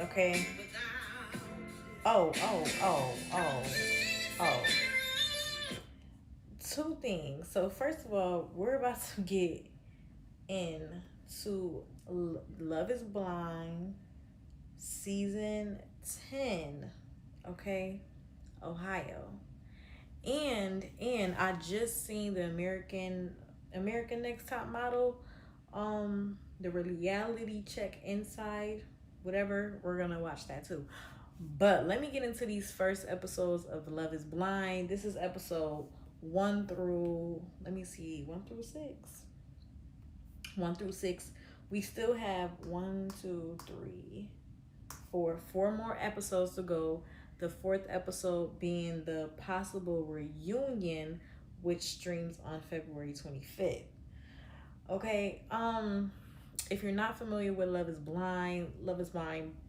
okay? Oh, oh, oh, oh, oh. Two things. So first of all, we're about to get into Love is Blind season 10, okay? Ohio. And I just seen the American Next Top Model, the reality check inside, whatever. We're gonna watch that too. But let me get into these first episodes of Love is Blind. This is episode one through, let me see, one through six. One through six. We still have one, two, three, four more episodes to go. The fourth episode being the possible reunion, which streams on February 25th. Okay, if you're not familiar with Love is Blind,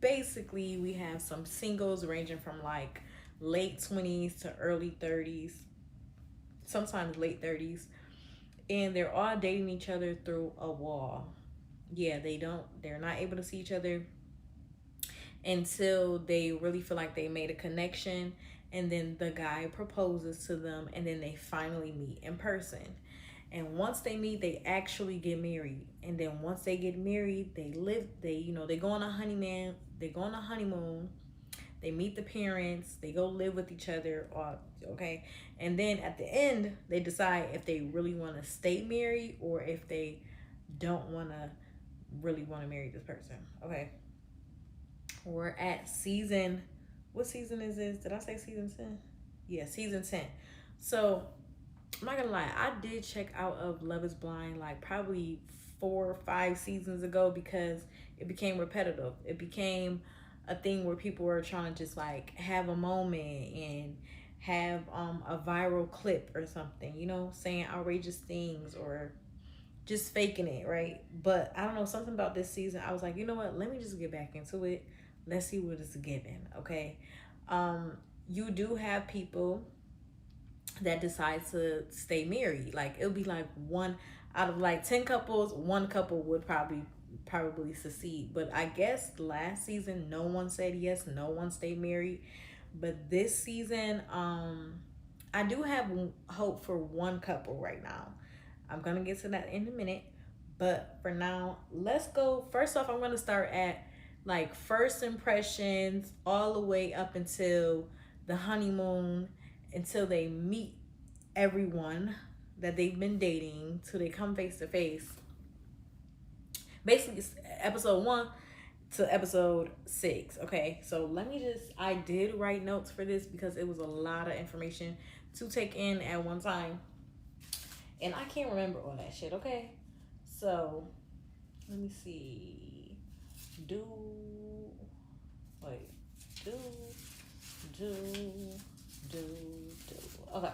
basically we have some singles ranging from like late 20s to early 30s, sometimes late 30s, and they're all dating each other through a wall. Yeah, they're not able to see each other until they really feel like they made a connection, and then the guy proposes to them, and then they finally meet in person. And once they meet, they actually get married. And then once they get married, they go on a honeymoon, they meet the parents, they go live with each other, okay? And then at the end, they decide if they really want to stay married or if they don't really want to marry this person, okay? We're at what season is this? Did I say season 10? Yeah, season 10. So, I'm not gonna lie, I did check out of Love is Blind like probably 4 or 5 seasons ago because it became repetitive. It became a thing where people were trying to just like have a moment and have a viral clip or something, saying outrageous things or just faking it, right? But I don't know, something about this season, I was like, you know what? Let me just get back into it. Let's see what it's given, okay? You do have people that decide to stay married. Like it'll be like one out of like 10 couples, one couple would probably succeed. But I guess last season no one said yes, no one stayed married. But this season, I do have hope for one couple right now. I'm gonna get to that in a minute. But for now, let's go. First off, I'm gonna start at like first impressions all the way up until the honeymoon, until they meet everyone that they've been dating, till they come face to face. Basically, it's episode 1 to episode 6. Okay, so I did write notes for this because it was a lot of information to take in at one time, and I can't remember all that shit. Okay, so let me see. Do wait. Do do do do. Okay.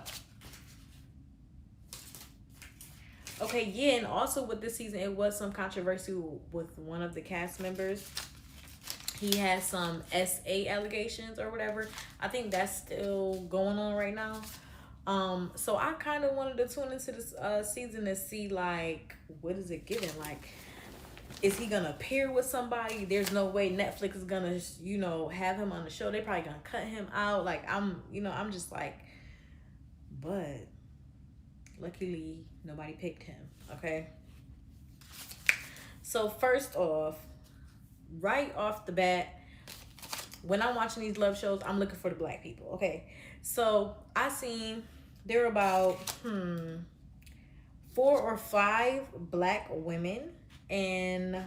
Okay, yeah, and also with this season, it was some controversy with one of the cast members. He had some SA allegations or whatever. I think that's still going on right now. So I kind of wanted to tune into this season to see like what is it giving? Like, is he gonna pair with somebody? There's no way Netflix is gonna have him on the show. They probably gonna cut him out. Like I'm just like, but luckily nobody picked him. Okay. So first off, right off the bat, when I'm watching these love shows, I'm looking for the black people. Okay. So I seen there are about 4 or 5 black women and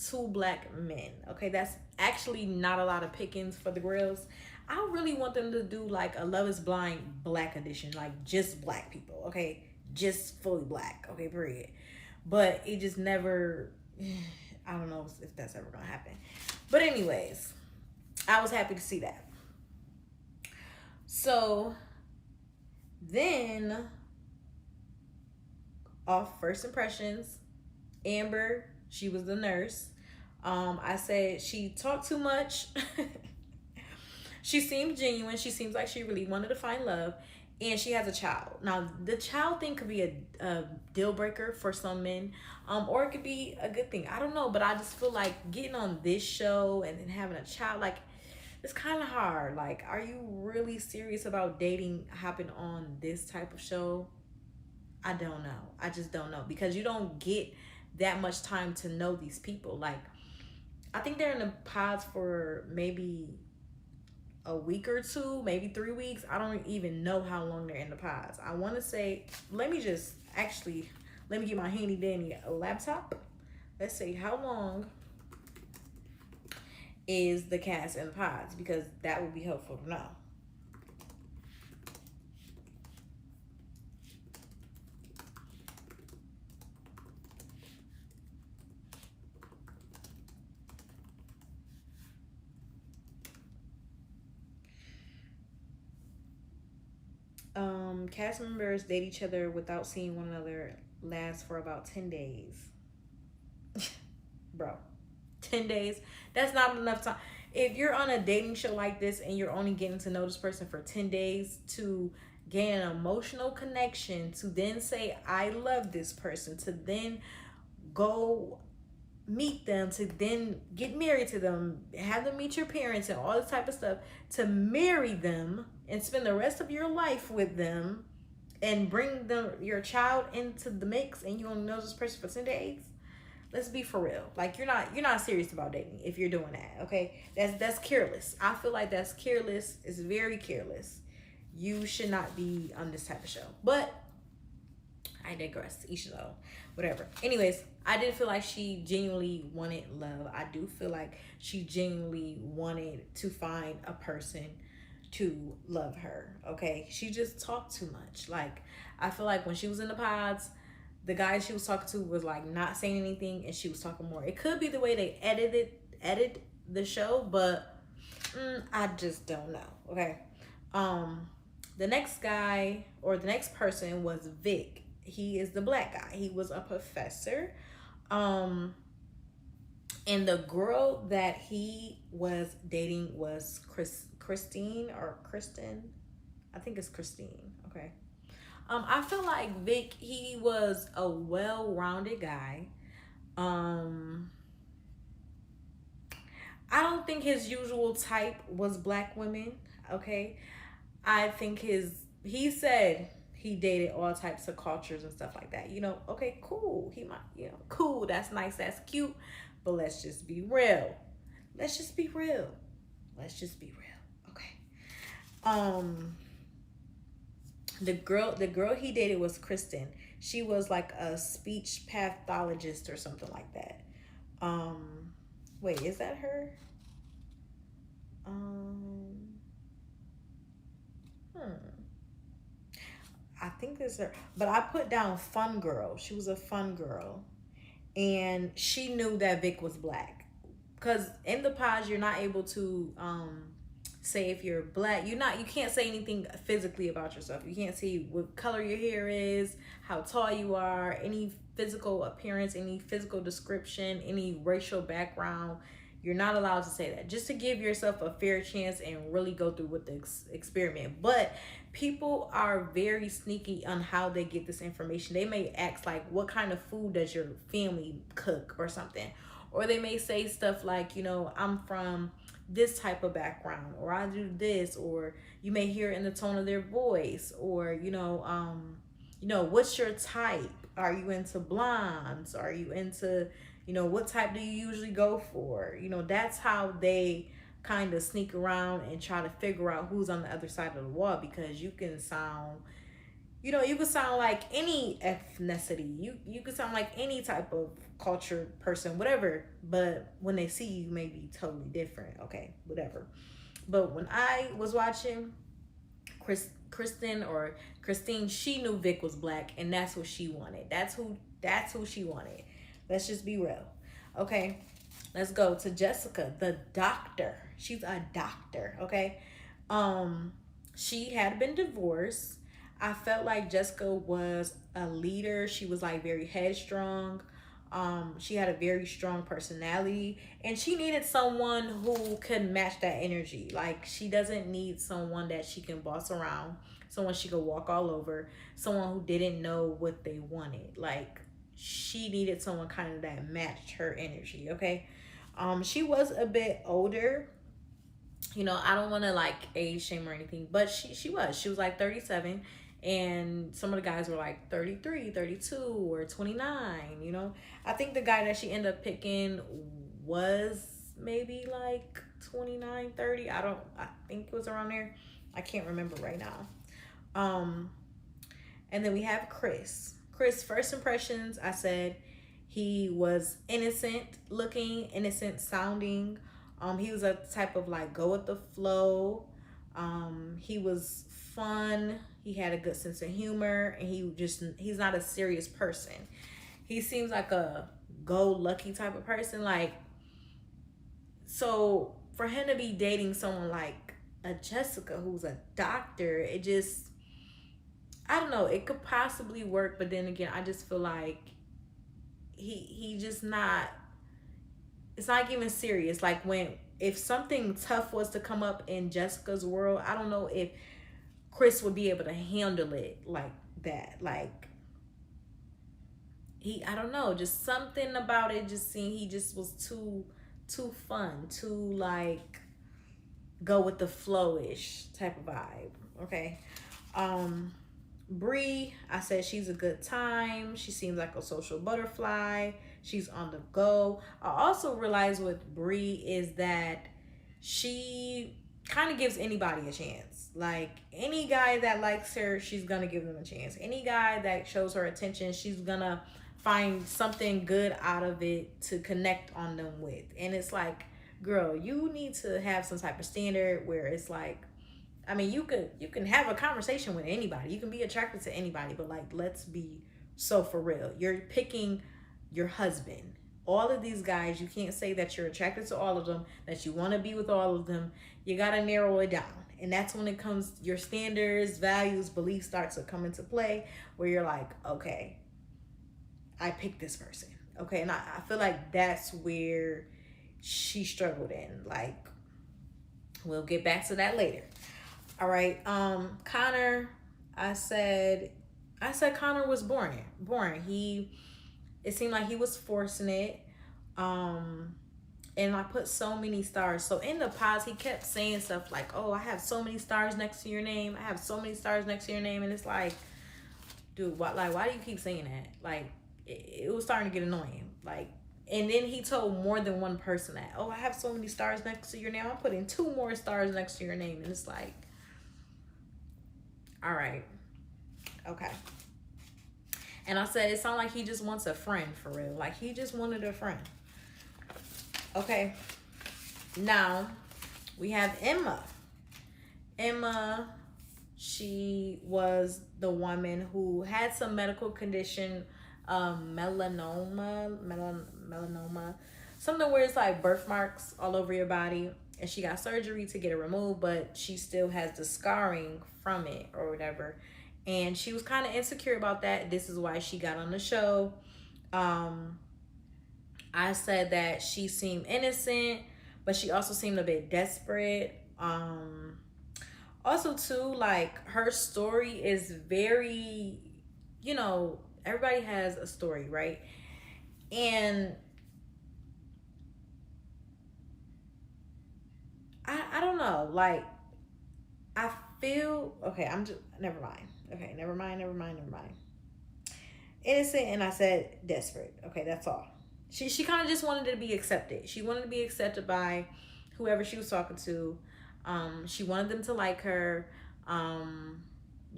2 black men. Okay, that's actually not a lot of pickings for the grills. I really want them to do like a Love is Blind black edition, like just black people. Okay, just fully black. Okay, period. But it just never, I don't know if that's ever gonna happen. But anyways, I was happy to see that. So then, off first impressions, Amber, she was the nurse. I said she talked too much. She seemed genuine. She seems like she really wanted to find love. and she has a child. Now, the child thing could be a deal breaker for some men, or it could be a good thing. I don't know, but I just feel like getting on this show and then having a child, like, it's kind of hard. Like, are you really serious about dating, hopping on this type of show? I don't know. I just don't know, because you don't get that much time to know these people. Like, I think they're in the pods for maybe a week or two, maybe 3 weeks. I don't even know how long they're in the pods. I want to say, let me just actually, let me get my handy dandy laptop. Let's see, how long is the cast in the pods? Because that would be helpful to know. Cast members date each other without seeing one another lasts for about 10 days. Bro, 10 days, that's not enough time. If you're on a dating show like this and you're only getting to know this person for 10 days to gain an emotional connection, to then say I love this person, to then go meet them, to then get married to them, have them meet your parents and all this type of stuff, to marry them and spend the rest of your life with them and bring them your child into the mix, and you only know this person for 10 days. Let's be for real. Like, you're not serious about dating if you're doing that. Okay, that's careless. I feel like that's careless. It's very careless. You should not be on this type of show. But I digress. Each though, whatever. Anyways, I did feel like she genuinely wanted love. I do feel like she genuinely wanted to find a person to love her. Okay, she just talked too much. Like, I feel like when she was in the pods, the guy she was talking to was like not saying anything, and she was talking more. It could be the way they edit the show, but I just don't know. Okay. The next guy, or the next person, was Vic. He is the black guy. He was a professor. And the girl that he was dating was Christine or Kristen. I think it's Christine. Okay. I feel like Vic, he was a well-rounded guy. I don't think his usual type was black women. Okay. I think he said he dated all types of cultures and stuff like that. Okay, cool. He might, cool. That's nice. That's cute. But let's just be real. Let's just be real. Let's just be real. Okay. The girl he dated was Kristen. She was like a speech pathologist or something like that. Wait, is that her? I think this is her, but I put down fun girl. She was a fun girl, and she knew that Vic was black, because in the pods you're not able to say if you're black. You can't say anything physically about yourself. You can't say what color your hair is, how tall you are, any physical appearance, any physical description, any racial background. You're not allowed to say that, just to give yourself a fair chance and really go through with the experiment. But people are very sneaky on how they get this information. They may ask like, what kind of food does your family cook or something? Or they may say stuff like, I'm from this type of background, or I do this, or you may hear it in the tone of their voice, or what's your type? Are you into blondes? Are you into, what type do you usually go for? That's how they kind of sneak around and try to figure out who's on the other side of the wall, because you can sound like any ethnicity. You could sound like any type of cultured person, whatever. But when they see you, may be totally different. Okay, whatever. But when I was watching Kristen or Christine, she knew Vic was black, and that's what she wanted. That's who she wanted. Let's just be real. Okay, let's go to Jessica, the doctor. She's a doctor. Okay, she had been divorced. I felt like Jessica was a leader. She was like very headstrong. She had a very strong personality, and she needed someone who could match that energy. Like, she doesn't need someone that she can boss around, someone she could walk all over, someone who didn't know what they wanted. Like, she needed someone kind of that matched her energy. Okay. She was a bit older. You know, I don't want to like age shame or anything, but she was like 37, and some of the guys were like 33, 32, or 29. You know, I think the guy that she ended up picking was maybe like 29, 30. I think it was around there. I can't remember right now. um and then we have Chris. First impressions, I said he was innocent looking, innocent sounding. He was a type of like go with the flow. He was fun. He had a good sense of humor, and he's not a serious person. He seems like a go lucky type of person. Like, so for him to be dating someone like a Jessica who's a doctor, it just, I don't know, it could possibly work, but then again, I just feel like he just not, it's not even serious. Like, if something tough was to come up in Jessica's world, I don't know if Chris would be able to handle it like that. Like, I don't know, just something about it just seemed, he just was too fun, too like go with the flow-ish type of vibe. Okay. Bree, I said she's a good time. She seems like a social butterfly. She's on the go. I also realized with Bree is that she kind of gives anybody a chance. Like, any guy that likes her, she's gonna give them a chance. Any guy that shows her attention, she's gonna find something good out of it to connect on them with. And it's like, girl, you need to have some type of standard where it's like, I mean, you can have a conversation with anybody. You can be attracted to anybody, but like, let's be so for real. You're picking your husband. All of these guys, you can't say that you're attracted to all of them, that you want to be with all of them. You got to narrow it down. And that's when it comes, your standards, values, beliefs start to come into play, where you're like, okay, I picked this person. Okay. And I feel like that's where she struggled in. Like, we'll get back to that later. All right. Connor, I said Connor was boring. It seemed like he was forcing it. And I put so many stars. So in the pause, he kept saying stuff like, oh, I have so many stars next to your name. I have so many stars next to your name. And it's like, dude, why do you keep saying that? Like, it was starting to get annoying. Like, and then he told more than one person that, oh, I have so many stars next to your name. I'm putting 2 more stars next to your name. And it's like, all right, okay. And I said, it sounded like he just wants a friend for real. Like, he just wanted a friend. Okay. Now, we have Emma. Emma, she was the woman who had some medical condition, melanoma, something where it's like birthmarks all over your body. And she got surgery to get it removed, but she still has the scarring from it or whatever. And she was kind of insecure about that. This is why she got on the show. I said that she seemed innocent, but she also seemed a bit desperate. Also too, like, her story is very, you know, everybody has a story, right? And I don't know, like, I feel, okay, never mind. Okay, never mind. Innocent, and I said desperate. Okay, that's all. She kind of just wanted to be accepted. She wanted to be accepted by whoever she was talking to. She wanted them to like her.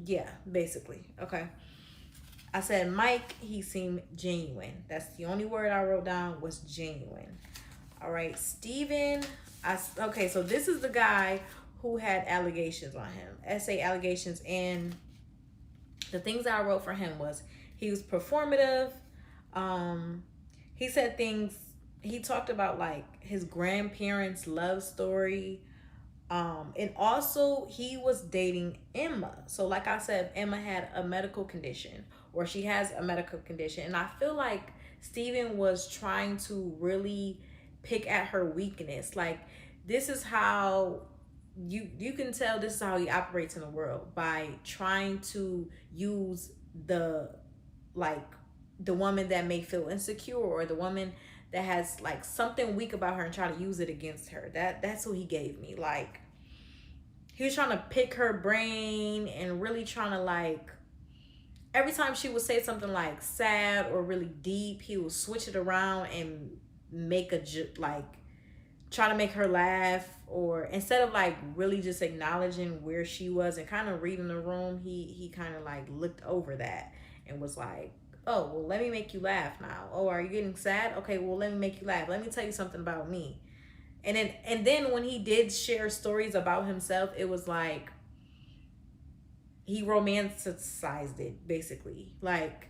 Yeah, basically. Okay. I said Mike, he seemed genuine. That's the only word I wrote down, was genuine. All right, Steven. Okay, so this is the guy who had allegations on him. SA allegations, and the things that I wrote for him was he was performative. He said things, he talked about like his grandparents' love story. And also he was dating Emma. So like I said, Emma had a medical condition, or she has a medical condition. And I feel like Steven was trying to really pick at her weakness. Like, this is how you can tell this is how he operates in the world, by trying to use the, like, the woman that may feel insecure, or the woman that has like something weak about her, and try to use it against her. That's who he gave me. Like, he was trying to pick her brain and really trying to, like, every time she would say something like sad or really deep, he would switch it around and make like, try to make her laugh. Or instead of like really just acknowledging where she was and kind of reading the room, he kind of like looked over that and was like, oh, well, let me make you laugh now. Oh, are you getting sad? Okay, well, let me make you laugh. Let me tell you something about me. And then when he did share stories about himself, it was like he romanticized it, basically. Like,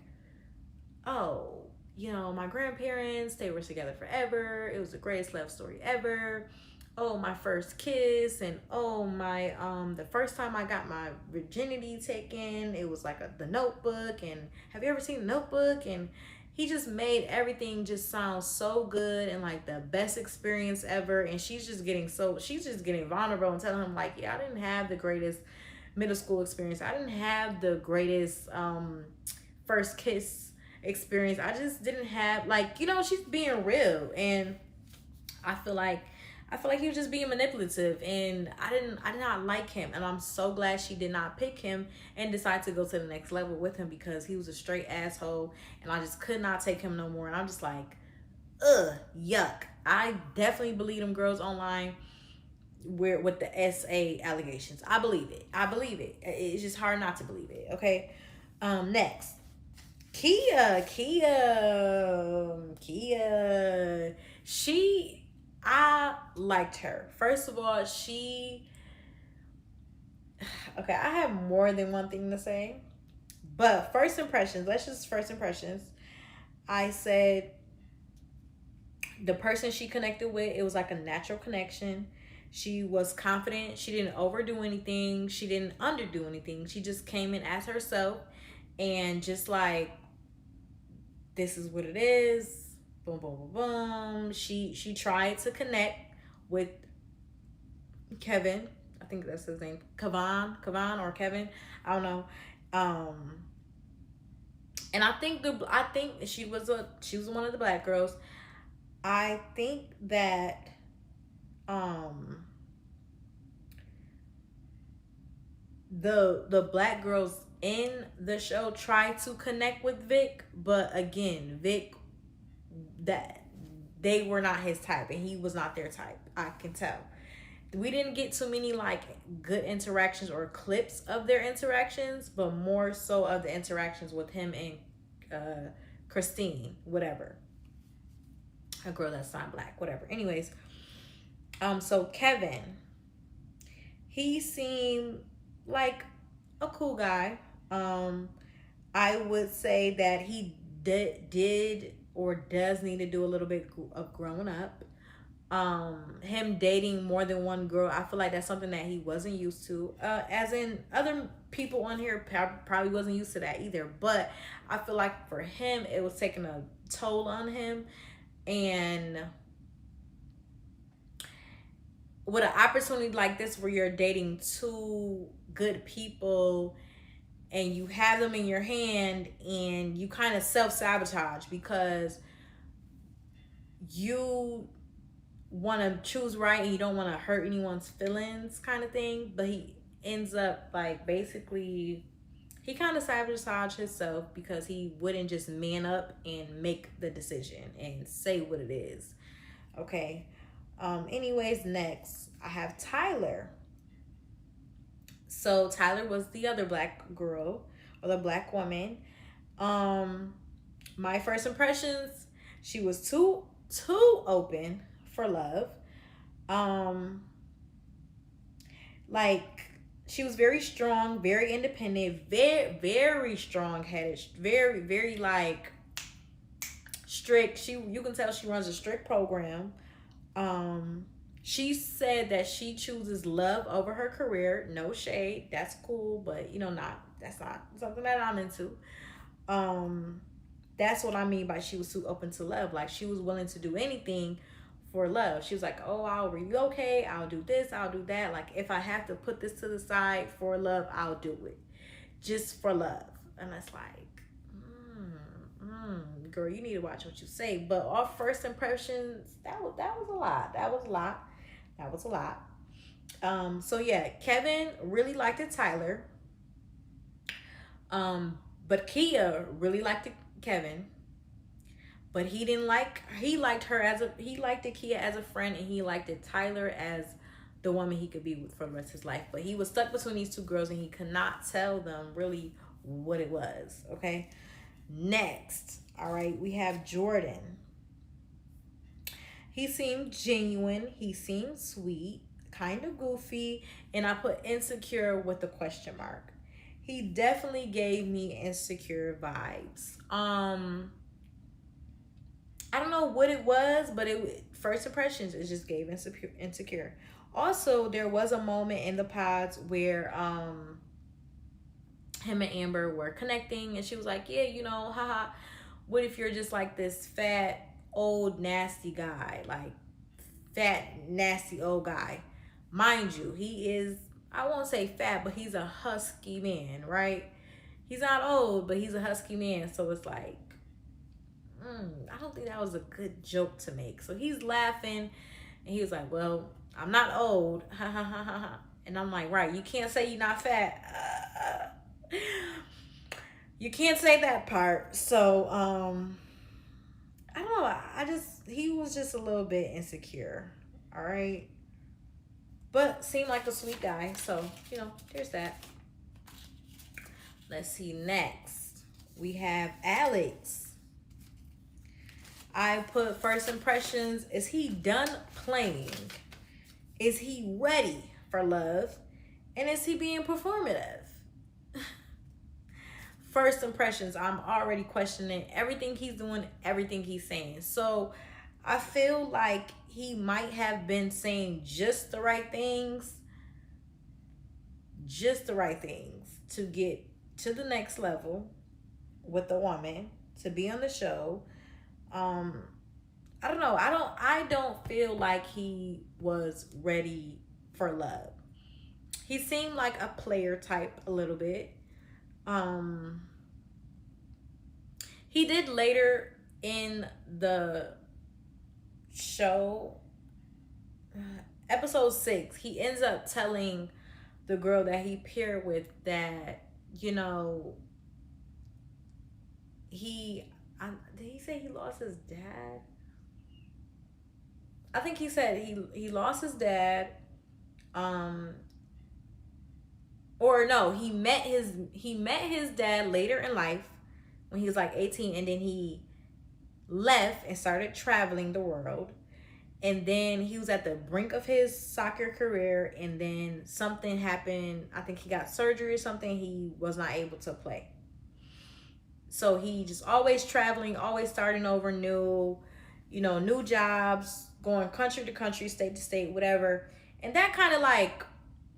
oh, my grandparents, they were together forever. It was the greatest love story ever. Oh, my first kiss, and oh, my the first time I got my virginity taken, it was like the Notebook. And have you ever seen the Notebook? And he just made everything just sound so good and like the best experience ever. And she's just getting vulnerable and telling him, like, yeah, I didn't have the greatest middle school experience. I didn't have the greatest first kiss experience. I just didn't have, like, she's being real. And I feel like he was just being manipulative, and I did not like him. And I'm so glad she did not pick him and decide to go to the next level with him, because he was a straight asshole and I just could not take him no more. And I'm just like, ugh, yuck. I definitely believe them girls online with the SA allegations. I believe it. It's just hard not to believe it. Okay. Next. Kia. I liked her. First of all, okay, I have more than one thing to say, but first impressions, I said the person she connected with, it was like a natural connection. She was confident. She didn't overdo anything. She didn't underdo anything. She just came in as herself and just like, this is what it is. Boom, boom, boom, boom. She tried to connect with Kevin. I think that's his name. Kavan or Kevin. I don't know. And I think she was one of the black girls. I think that the black girls in the show tried to connect with Vic, but again, Vic, that they were not his type and he was not their type. I can tell. We didn't get too many like good interactions or clips of their interactions, but more so of the interactions with him and Christine, whatever, a girl that's not black, whatever. Anyways, so Kevin, he seemed like a cool guy. I would say that he did or does need to do a little bit of growing up. Him dating more than one girl, I feel like that's something that he wasn't used to. As in other people on here probably wasn't used to that either. But I feel like for him, it was taking a toll on him. And with an opportunity like this where you're dating two good people and you have them in your hand and you kind of self-sabotage because you want to choose right and you don't want to hurt anyone's feelings kind of thing. But he ends up like basically he kind of sabotaged himself because he wouldn't just man up and make the decision and say what it is. Okay. Anyways, next I have Tyler. So Tyler was the other black girl or the black woman. My first impressions, she was too open for love. Like she was very strong, very independent, very strong-headed, very like strict. You can tell she runs a strict program. She said that she chooses love over her career. No shade. That's cool, but that's not something that I'm into. That's what I mean by she was too open to love. Like, she was willing to do anything for love. She was like, oh, I'll relocate, I'll do this, I'll do that. Like, if I have to put this to the side for love, I'll do it. Just for love. And it's like, girl, you need to watch what you say. But off first impressions, that was a lot. That was a lot. That was a lot. So yeah, Kevin really liked it, Tyler. But Kia really liked it, Kevin. But he liked her as he liked it, Kia as a friend, and he liked it, Tyler, as the woman he could be with for the rest of his life. But he was stuck between these two girls and he could not tell them really what it was. Okay. Next, all right, we have Jordan. He seemed genuine. He seemed sweet, kind of goofy, and I put insecure with a question mark. He definitely gave me insecure vibes. I don't know what it was, but first impressions, it just gave insecure. Also, there was a moment in the pods where him and Amber were connecting, and she was like, yeah, you know, haha, what if you're just like this fat, old, nasty guy? Like, fat, nasty, old guy. Mind you, he is, I won't say fat, but he's a husky man, right? He's not old, but he's a husky man. So it's like, I don't think that was a good joke to make. So he's laughing, and he was like, well, I'm not old. Ha ha ha ha ha. And I'm like, right, you can't say you're not fat. You can't say that part. So, I don't know. He was just a little bit insecure. All right. But seemed like a sweet guy. So, you know, there's that. Let's see. Next, we have Alex. I put first impressions. Is he done playing? Is he ready for love? And is he being performative? First impressions, I'm already questioning everything he's doing, everything he's saying. So I feel like he might have been saying just the right things to get to the next level with the woman, to be on the show. I don't know. I don't feel like he was ready for love. He seemed like a player type a little bit. He did later in the show, episode 6, he ends up telling the girl that he paired with that, you know, did he say he lost his dad? I think he said he lost his dad. Or no, he met his dad later in life when he was like 18, and then he left and started traveling the world. And then he was at the brink of his soccer career, and then something happened. I think he got surgery or something. He was not able to play. So he just always traveling, always starting over new jobs, going country to country, state to state, whatever. And that kind of like,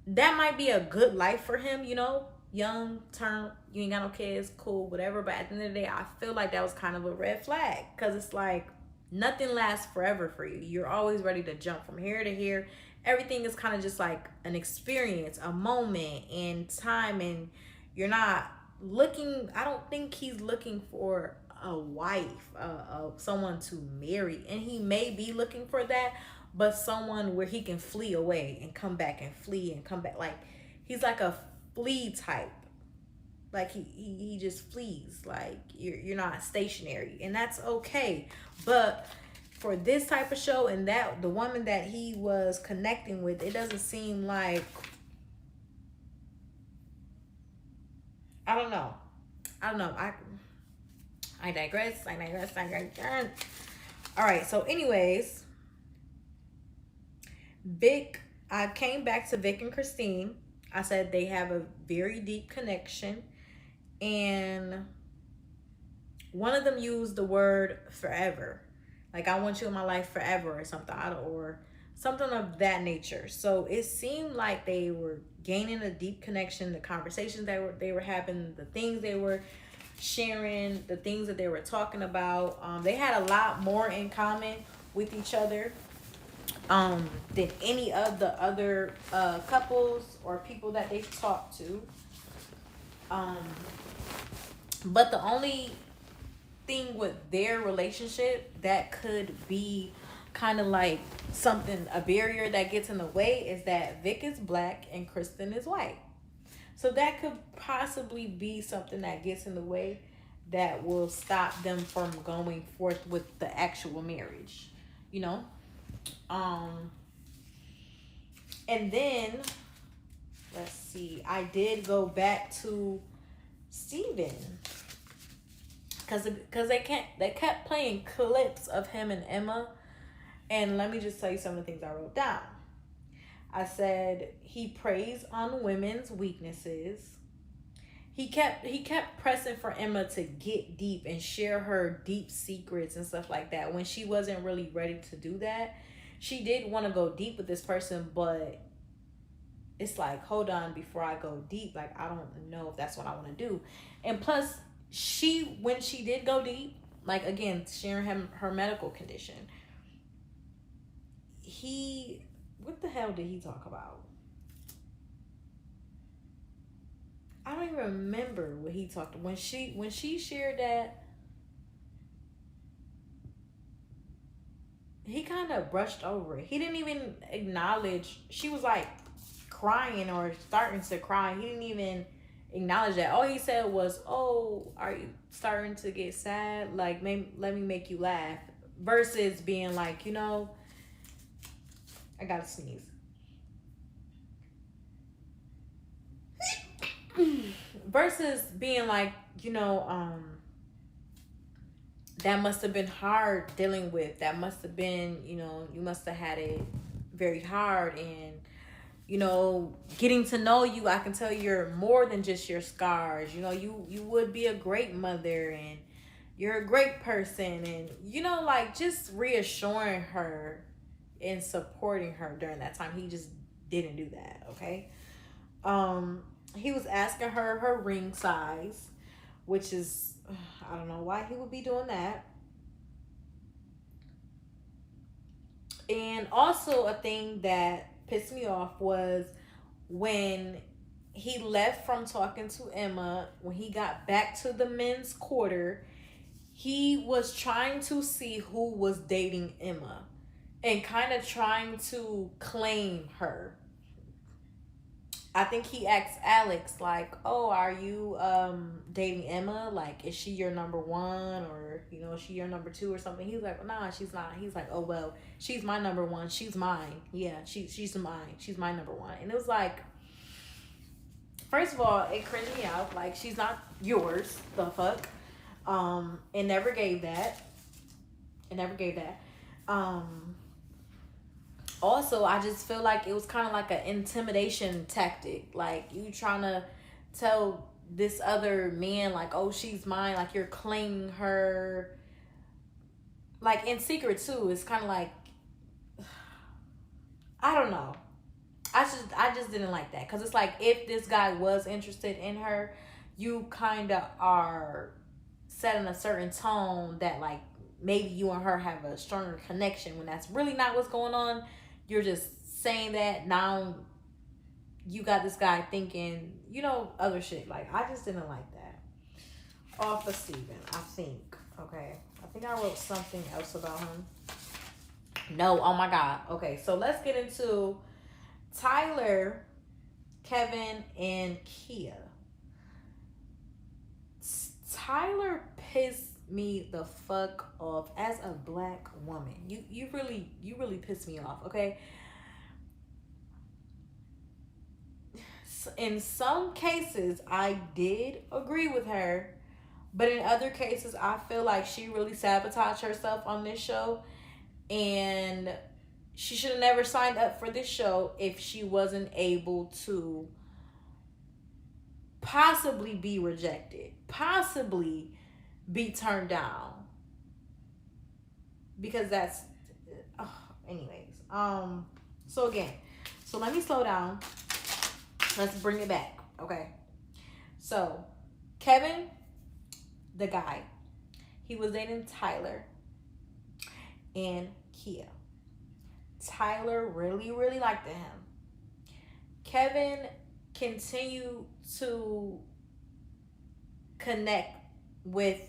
that might be a good life for him, you know, young term, you ain't got no kids, cool, whatever. But at the end of the day, I feel like that was kind of a red flag, because it's like, nothing lasts forever for you. You're always ready to jump from here to here. Everything is kind of just like an experience, a moment in time, and you're not looking, I don't think he's looking for a wife, someone to marry. And he may be looking for that, but someone where he can flee away and come back and flee and come back. Like, he's like a flee type. Like he just flees. Like, you're not stationary, and that's okay. But for this type of show, and that the woman that he was connecting with, it doesn't seem like, I don't know. I digress. All right. So anyways, Vic, I came back to Vic and Christine. I said they have a very deep connection. And one of them used the word forever. Like, I want you in my life forever, or something of that nature. So it seemed like they were gaining a deep connection, the conversations they were having, the things they were sharing the things that they were talking about. They had a lot more in common with each other than any of the other couples or people that they've talked to. But the only thing with their relationship that could be kind of like something, a barrier that gets in the way, is that Vic is black and Kristen is white. So that could possibly be something that gets in the way that will stop them from going forth with the actual marriage, you know? And then, let's see, I did go back to Steven. Because they kept playing clips of him and Emma. And let me just tell you some of the things I wrote down. I said he preys on women's weaknesses. He kept pressing for Emma to get deep and share her deep secrets and stuff like that when she wasn't really ready to do that. She did want to go deep with this person, but it's like, hold on, before I go deep, like, I don't know if that's what I want to do. And plus, when she did go deep, like, again, sharing her medical condition, what the hell did he talk about? I don't even remember what he talked when she shared that. He kind of brushed over it. He didn't even acknowledge. She was like crying or starting to cry. He didn't even acknowledge that. All he said was, "Oh, are you starting to get sad? Like, maybe let me make you laugh." Versus being like, I gotta sneeze. Versus being like, that must have been hard dealing with. That must have been, you must have had it very hard. And, getting to know you, I can tell you're more than just your scars. You would be a great mother and you're a great person. And, just reassuring her and supporting her during that time. He just didn't do that, okay? He was asking her ring size, which is, I don't know why he would be doing that. And also a thing that pissed me off was when he left from talking to Emma, when he got back to the men's quarter, he was trying to see who was dating Emma and kind of trying to claim her. I think he asked Alex, like, "Oh, are you dating Emma? Like, is she your number one, or is she your number two or something?" He's like, "Nah, she's not." He's like, "Oh well, she's my number one. She's mine. Yeah, she's mine. She's my number one." And it was like, first of all, it cringed me out. Like, she's not yours. The fuck. It never gave that. Also, I just feel like it was kind of like an intimidation tactic. Like, you trying to tell this other man, like, "Oh, she's mine." Like, you're claiming her. Like, in secret, too. It's kind of like, I don't know. I just didn't like that. Because it's like, if this guy was interested in her, you kind of are setting a certain tone that, like, maybe you and her have a stronger connection when that's really not what's going on. You're just saying that. Now you got this guy thinking, other shit. Like, I just didn't like that. Off of Steven, I think. Okay. I think I wrote something else about him. No, oh my God. Okay, so let's get into Tyler, Kevin, and Kia. Tyler pissed me the fuck off as a black woman. You really pissed me off, okay? In some cases, I did agree with her, but in other cases, I feel like she really sabotaged herself on this show, and she should have never signed up for this show if she wasn't able to possibly be rejected, possibly be turned down, because that's anyways. So let me slow down. Let's bring it back. Okay, so Kevin the guy. He was dating Tyler and Kia. Tyler really, really liked him. Kevin continued to connect with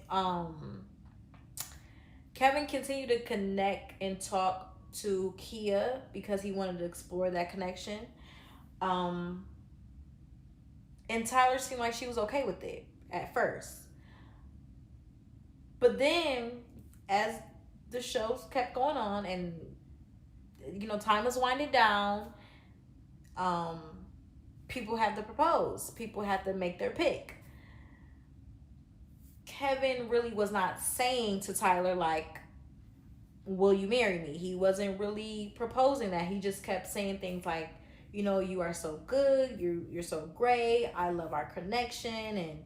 Kevin continued to connect and talk to Kia because he wanted to explore that connection. And Tyler seemed like she was okay with it at first. But then as the shows kept going on and time was winding down, people had to propose. People had to make their pick. Kevin really was not saying to Tyler, like, will you marry me? He wasn't really proposing that. He just kept saying things like, you are so good. You're so great. I love our connection. And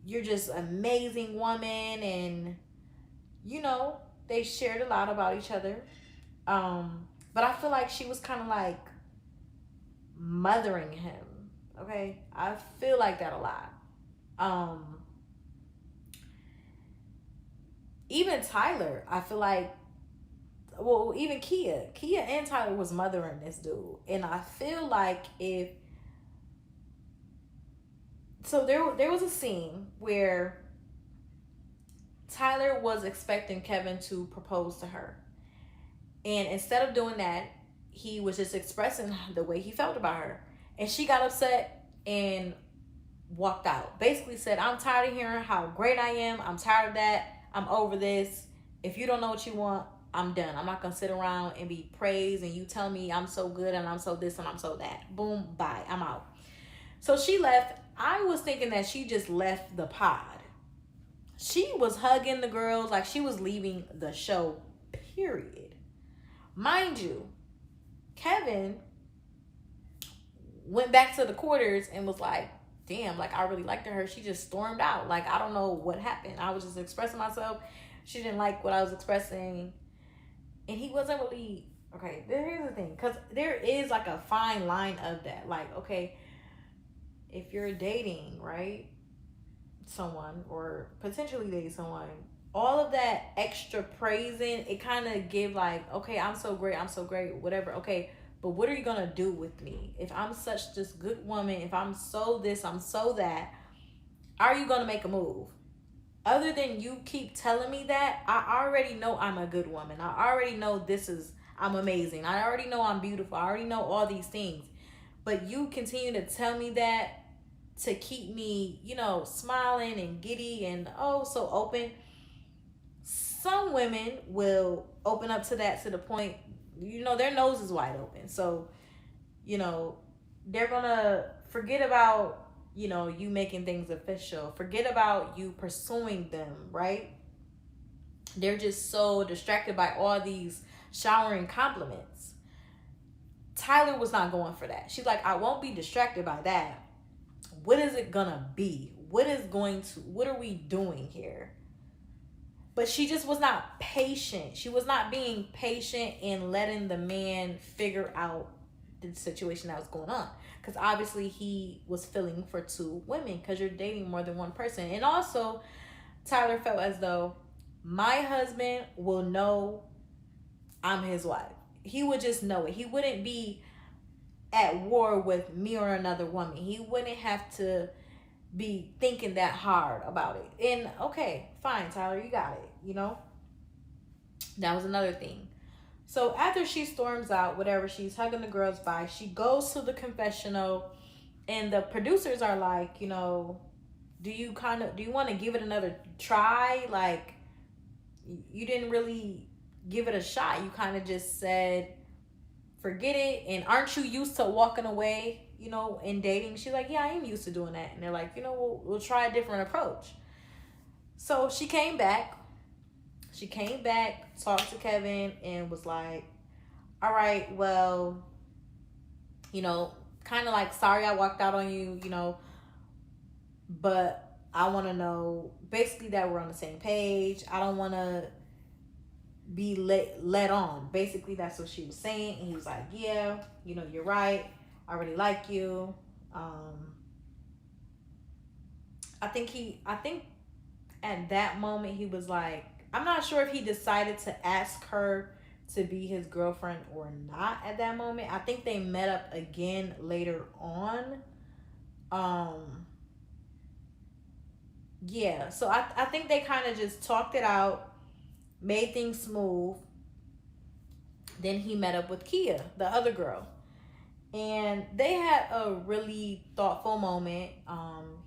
you're just an amazing woman. And, they shared a lot about each other. But I feel like she was kind of like mothering him. Okay? I feel like that a lot. Even Tyler, I feel like, well, even Kia and Tyler was mothering this dude. And I feel like there was a scene where Tyler was expecting Kevin to propose to her. And instead of doing that, he was just expressing the way he felt about her. And she got upset and walked out. Basically said, I'm tired of hearing how great I am. I'm tired of that. I'm over this. If you don't know what you want, I'm done. I'm not going to sit around and be praised and you tell me I'm so good and I'm so this and I'm so that. Boom, bye. I'm out. So she left. I was thinking that she just left the pod. She was hugging the girls like she was leaving the show, period. Mind you, Kevin went back to the quarters and was like, damn, like I really liked her. She just stormed out. Like, I don't know what happened. I was just expressing myself. She didn't like what I was expressing. And he wasn't really, okay, here's the thing. Because there is like a fine line of that. Like, okay, if you're dating, right, someone or potentially dating someone, all of that extra praising, it kind of give like, okay, I'm so great, whatever. Okay, but what are you going to do with me? If I'm such this good woman, if I'm so this, I'm so that, are you going to make a move? Other than you keep telling me that, I already know I'm a good woman. I already know I'm amazing. I already know I'm beautiful. I already know all these things. But you continue to tell me that to keep me, smiling and giddy and so open. Some women will open up to that to the point, their nose is wide open. So, they're going to forget about, you making things official. Forget about you pursuing them, right? They're just so distracted by all these showering compliments. Tyler was not going for that. She's like, I won't be distracted by that. What is it gonna be? What are we doing here? But she just was not patient. She was not being patient in letting the man figure out the situation that was going on. Because obviously he was feeling for two women because you're dating more than one person. And also, Tyler felt as though my husband will know I'm his wife. He would just know it. He wouldn't be at war with me or another woman. He wouldn't have to be thinking that hard about it. And okay, fine, Tyler, you got it. That was another thing. So after she storms out, whatever, she's hugging the girls by, she goes to the confessional, and the producers are like, do you want to give it another try? Like, you didn't really give it a shot. You kind of just said, forget it. And aren't you used to walking away, in dating? She's like, yeah, I am used to doing that. And they're like, we'll try a different approach. So she came back, talked to Kevin, and was like, all right, well, kind of like, sorry I walked out on you, but I want to know basically that we're on the same page. I don't want to be led on. Basically, that's what she was saying. And he was like, yeah, you're right. I really like you. I think at that moment he was like, I'm not sure if he decided to ask her to be his girlfriend or not at that moment. I think they met up again later on. Um yeah, so I think they kind of just talked it out, made things smooth. Then he met up with Kia, the other girl, and they had a really thoughtful moment.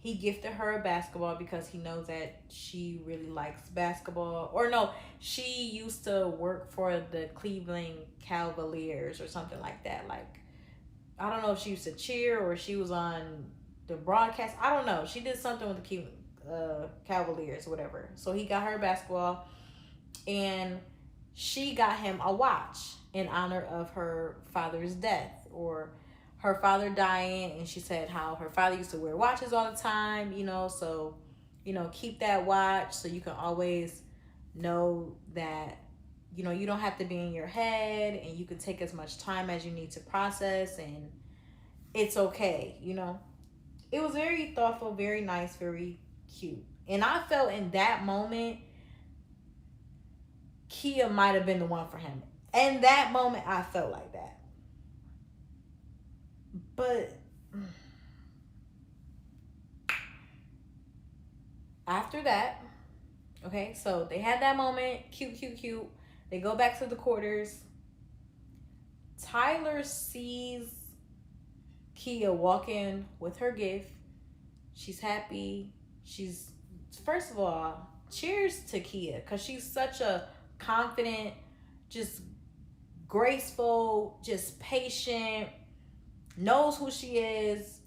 He gifted her a basketball because he knows that she really likes basketball. Or no, she used to work for the Cleveland Cavaliers or something like that. Like, I don't know if she used to cheer or she was on the broadcast. I don't know. She did something with the Cavaliers, whatever. So he got her basketball, and she got him a watch in honor of her father's death, or her father dying. And she said how her father used to wear watches all the time, so keep that watch so you can always know that you don't have to be in your head, and you can take as much time as you need to process, and it's okay. It was very thoughtful, very nice, very cute. And I felt in that moment Kia might have been the one for him. In that moment, I felt like that. But after that, okay, so they had that moment, cute, cute, cute. They go back to the quarters. Tyler sees Kia walking with her gift. She's happy. First of all, cheers to Kia, because she's such a confident, just graceful, just patient, knows who she is.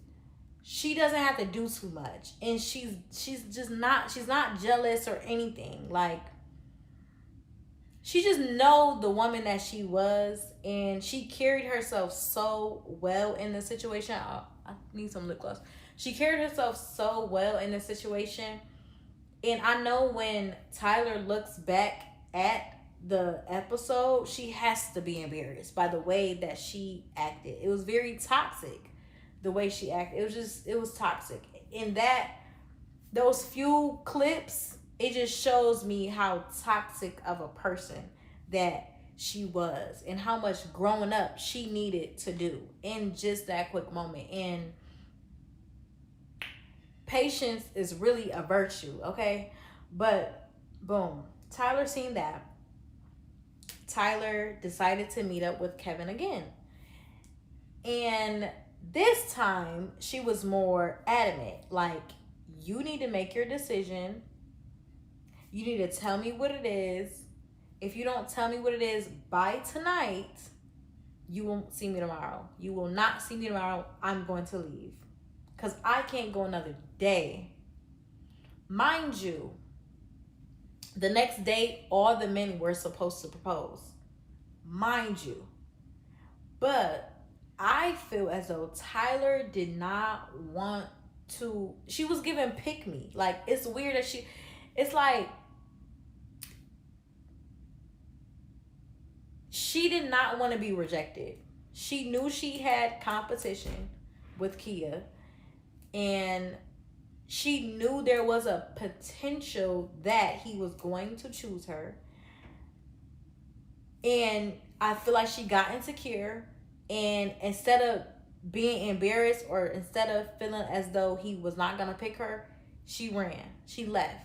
She doesn't have to do too much, and she's not jealous or anything. Like, she just know the woman that she was, and she carried herself so well in the situation. I need some lip gloss. She carried herself so well in the situation. And I know when Tyler looks back at the episode, she has to be embarrassed by the way that she acted. It was very toxic, the way she acted. It was toxic. In those few clips, it just shows me how toxic of a person that she was, and how much growing up she needed to do in just that quick moment. And patience is really a virtue, okay? But boom, Tyler seen that. Tyler decided to meet up with Kevin again. And this time she was more adamant. Like, you need to make your decision. You need to tell me what it is. If you don't tell me what it is by tonight, you won't see me tomorrow. You will not see me tomorrow. I'm going to leave. Because I can't go another day. Mind you, the next day, all the men were supposed to propose. Mind you. But I feel as though Tyler did not want to. She was giving pick me. Like, it's weird that it's like, she did not want to be rejected. She knew she had competition with Kia. And she knew there was a potential that he was going to choose her. And I feel like she got insecure. And instead of being embarrassed, or instead of feeling as though he was not going to pick her, she ran. She left.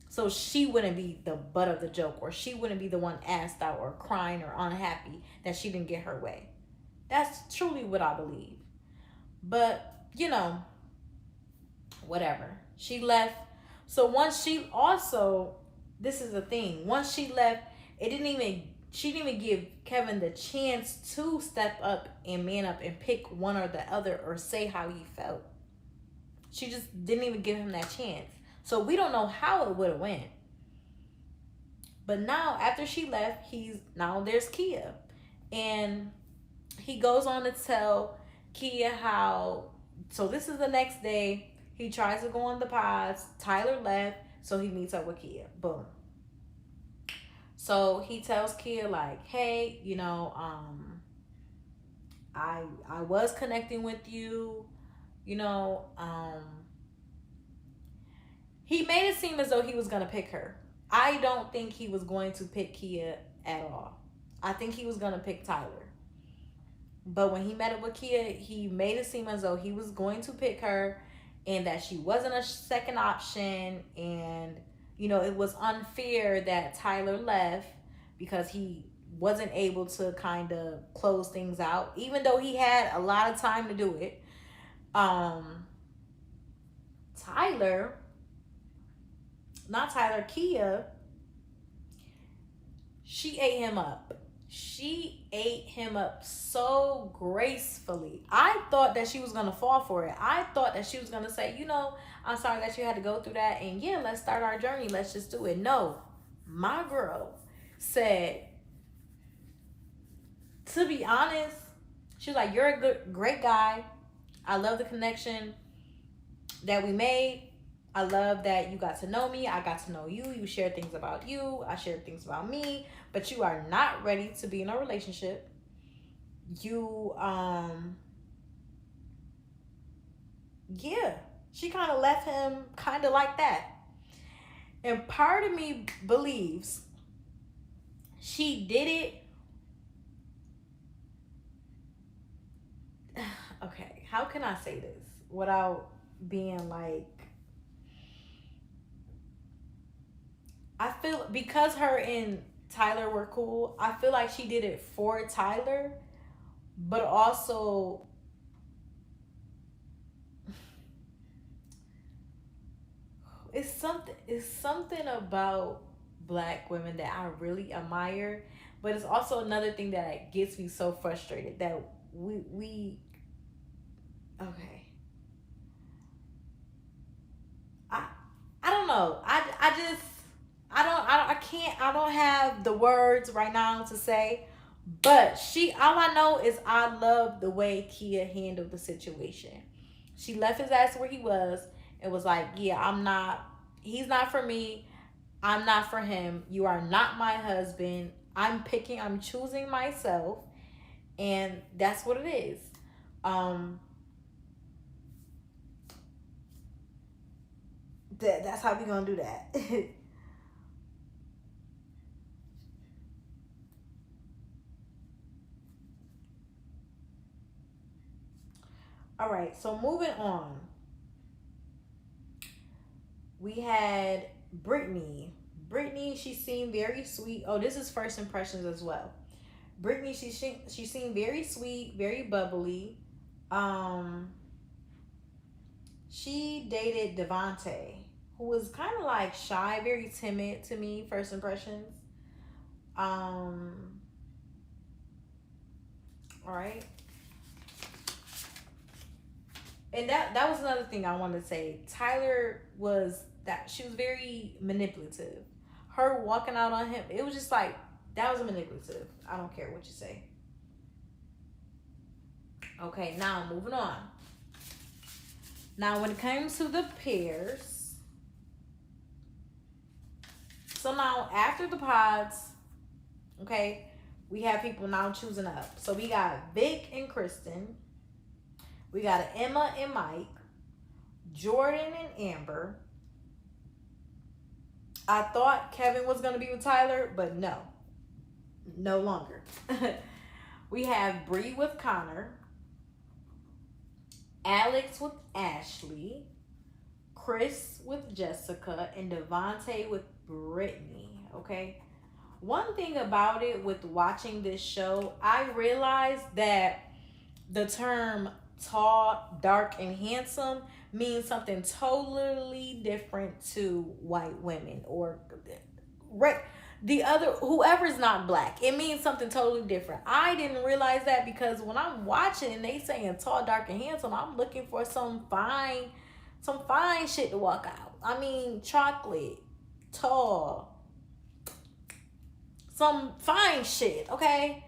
So she wouldn't be the butt of the joke, or she wouldn't be the one asked out or crying or unhappy that she didn't get her way. That's truly what I believe. But, whatever. She left. So once she also, this is the thing, once she left, she didn't even give Kevin the chance to step up and man up and pick one or the other, or say how he felt. She just didn't even give him that chance. So we don't know how it would have went. But now, after she left, there's Kia. And he goes on to tell Kia how, so this is the next day. He tries to go on the pods. Tyler left, so he meets up with Kia. Boom. So he tells Kia, like, hey, I was connecting with you, He made it seem as though he was gonna pick her. I don't think he was going to pick Kia at all. I think he was gonna pick Tyler. But when he met up with Kia, he made it seem as though he was going to pick her and that she wasn't a second option. And, you know, it was unfair that Tyler left because he wasn't able to kind of close things out, even though he had a lot of time to do it. Tyler, not Tyler, Kia, she ate him up. She ate him up so gracefully. I thought that she was going to fall for it. I thought that she was going to say, you know, I'm sorry that you had to go through that. And yeah, let's start our journey. Let's just do it. No, my girl said, to be honest, she was like, you're a great guy. I love the connection that we made. I love that you got to know me. I got to know you. You shared things about you. I shared things about me. But you are not ready to be in a relationship. You, yeah. She kind of left him kind of like that. And part of me believes she did it. Okay, how can I say this without being like, I feel because her and Tyler were cool, I feel like she did it for Tyler, but also it's something about Black women that I really admire, but it's also another thing that gets me so frustrated that we okay. I don't know. I just I don't have the words right now to say, but all I know is I love the way Kia handled the situation. She left his ass where he was and was like, yeah, he's not for me. I'm not for him. You are not my husband. I'm choosing myself. And that's what it is. That's how we gonna do that. All right, so moving on. We had Brittany. Brittany, she seemed very sweet. Oh, this is first impressions as well. Brittany, she seemed very sweet, very bubbly. She dated Devontae, who was kind of like shy, very timid to me, first impressions. All right. And that was another thing I wanted to say. Tyler she was very manipulative. Her walking out on him, it was just like, that was manipulative. I don't care what you say. Okay, now moving on. Now when it comes to the pairs, so now after the pods, okay, we have people now choosing up. So we got Vic and Kristen. We got Emma and Mike, Jordan and Amber. I thought Kevin was going to be with Tyler, but no longer. We have Bree with Connor, Alex with Ashley, Chris with Jessica, and Devontae with Brittany, okay? One thing about it with watching this show, I realized that the term tall, dark, and handsome means something totally different to white women or the other, whoever's not Black. It means something totally different. I didn't realize that because when I'm watching and they saying tall, dark, and handsome, I'm looking for some fine shit to walk out. I mean, chocolate, tall, some fine shit, okay?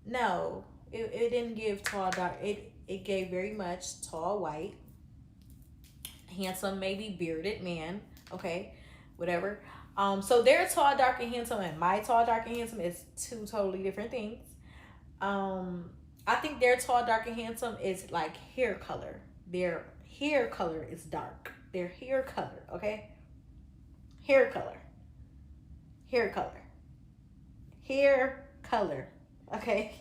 No, it didn't give tall, dark. It gave very much tall, white, handsome, maybe bearded man, okay, whatever. So their tall, dark, and handsome and my tall, dark, and handsome is two totally different things. I think their tall, dark, and handsome is like hair color. Their hair color is dark. Their hair color, okay? Hair color. Hair color. Hair color. Okay.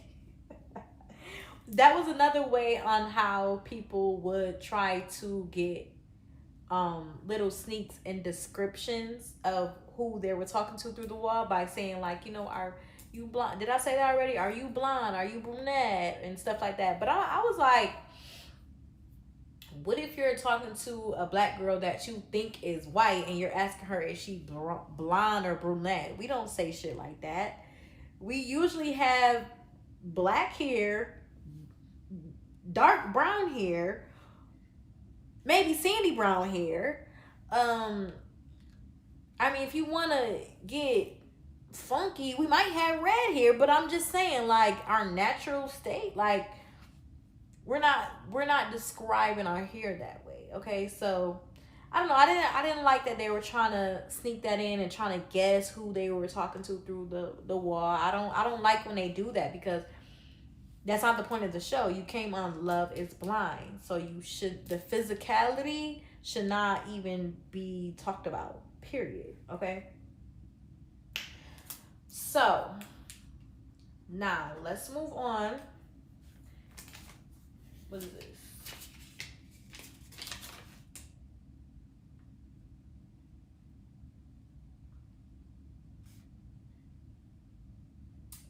That was another way on how people would try to get little sneaks and descriptions of who they were talking to through the wall by saying, like, you know, are you blonde? Did I say that already? Are you blonde? Are you brunette? And stuff like that. But I was like, what if you're talking to a black girl that you think is white and you're asking her is she blonde or brunette? We don't say shit like that. We usually have black hair, dark brown hair, maybe sandy brown hair. I mean, if you want to get funky, we might have red hair, but I'm just saying, like, our natural state, like, we're not describing our hair that way. Okay, so I don't know. I didn't like that they were trying to sneak that in and trying to guess who they were talking to through the wall. I don't like when they do that, because that's not the point of the show. You came on Love is Blind, so the physicality should not even be talked about. Period. Okay. So now let's move on. What is this?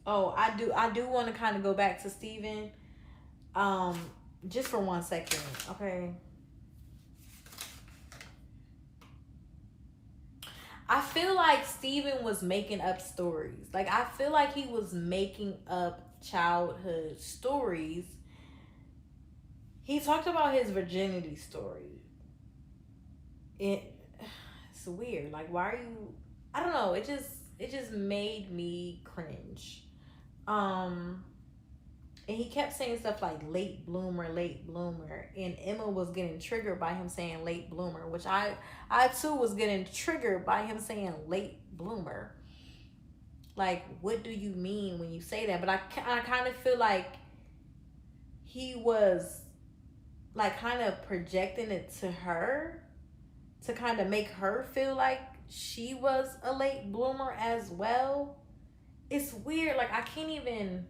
Oh, I do want to kind of go back to Steven. Just for 1 second, okay? I feel like Steven was making up stories. Like, I feel like he was making up childhood stories. He talked about his virginity story. It's weird. Like, why are you? I don't know. It just made me cringe. And he kept saying stuff like late bloomer, and Emma was getting triggered by him saying late bloomer, which I too was getting triggered by him saying late bloomer. Like, what do you mean when you say that? But I kind of feel like he was like kind of projecting it to her to kind of make her feel like she was a late bloomer as well. It's weird. Like, I can't even,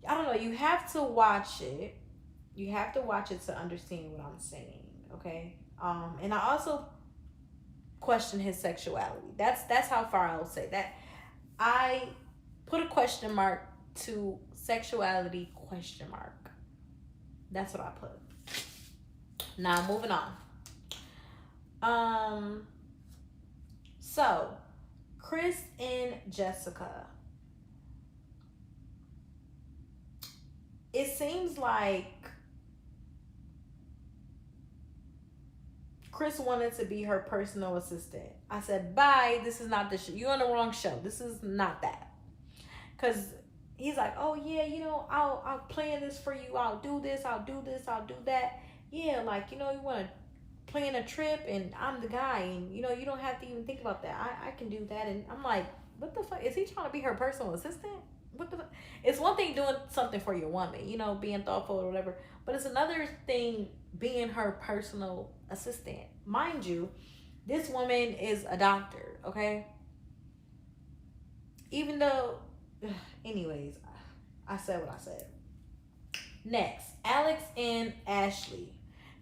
I don't know. You have to watch it. You have to watch it to understand what I'm saying. Okay. And I also question his sexuality. That's how far I'll say that. I put a question mark to sexuality question mark. That's what I put. Now moving on. So Chris and Jessica. It seems like Chris wanted to be her personal assistant. I said, bye, this is not the show. You're on the wrong show. This is not that. Because he's like, oh, yeah, you know, I'll plan this for you. I'll do this. I'll do this. I'll do that. Yeah, like, you know, you want to plan a trip and I'm the guy. And, you know, you don't have to even think about that. I can do that. And I'm like, what the fuck? Is he trying to be her personal assistant? What the fuck? It's one thing doing something for your woman, you know, being thoughtful or whatever. But it's another thing being her personal assistant. Mind you, this woman is a doctor, okay? Even though, anyways, I said what I said. Next, Alex and Ashley.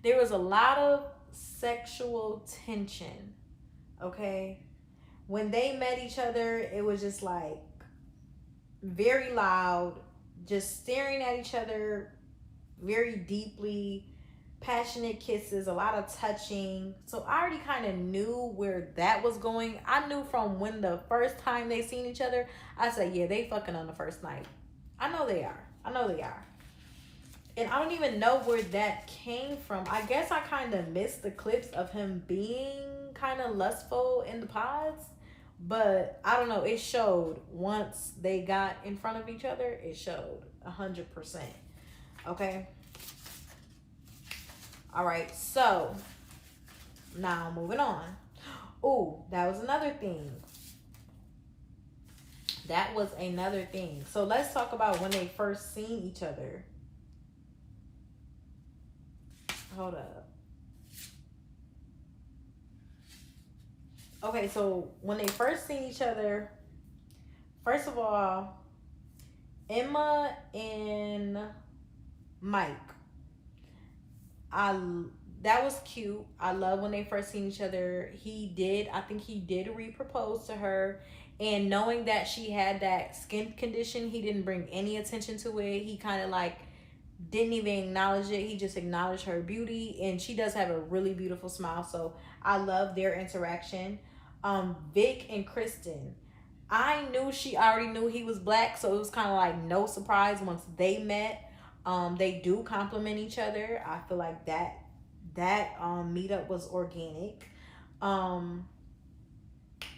There was a lot of sexual tension, okay? When they met each other, it was just like very loud, just staring at each other very deeply, passionate kisses, a lot of touching. So I already kind of knew where that was going. I knew from when the first time they seen each other, I said, yeah, they fucking on the first night. I know they are. And I don't even know where that came from. I guess I kind of missed the clips of him being kind of lustful in the pods. But I don't know. It showed once they got in front of each other. It showed 100%. Okay. All right. So now moving on. Oh, that was another thing. So let's talk about when they first seen each other. Hold up. Okay, so when they first seen each other, first of all, Emma and Mike, I that was cute. I love when they first seen each other. I think he did re-propose to her, and knowing that she had that skin condition, he didn't bring any attention to it. He kind of like didn't even acknowledge it. He just acknowledged her beauty, and she does have a really beautiful smile. So I love their interaction. Vic and Kristen, I knew she already knew he was black, so it was kind of like no surprise once they met. They do complement each other. I feel like that meetup was organic. Um,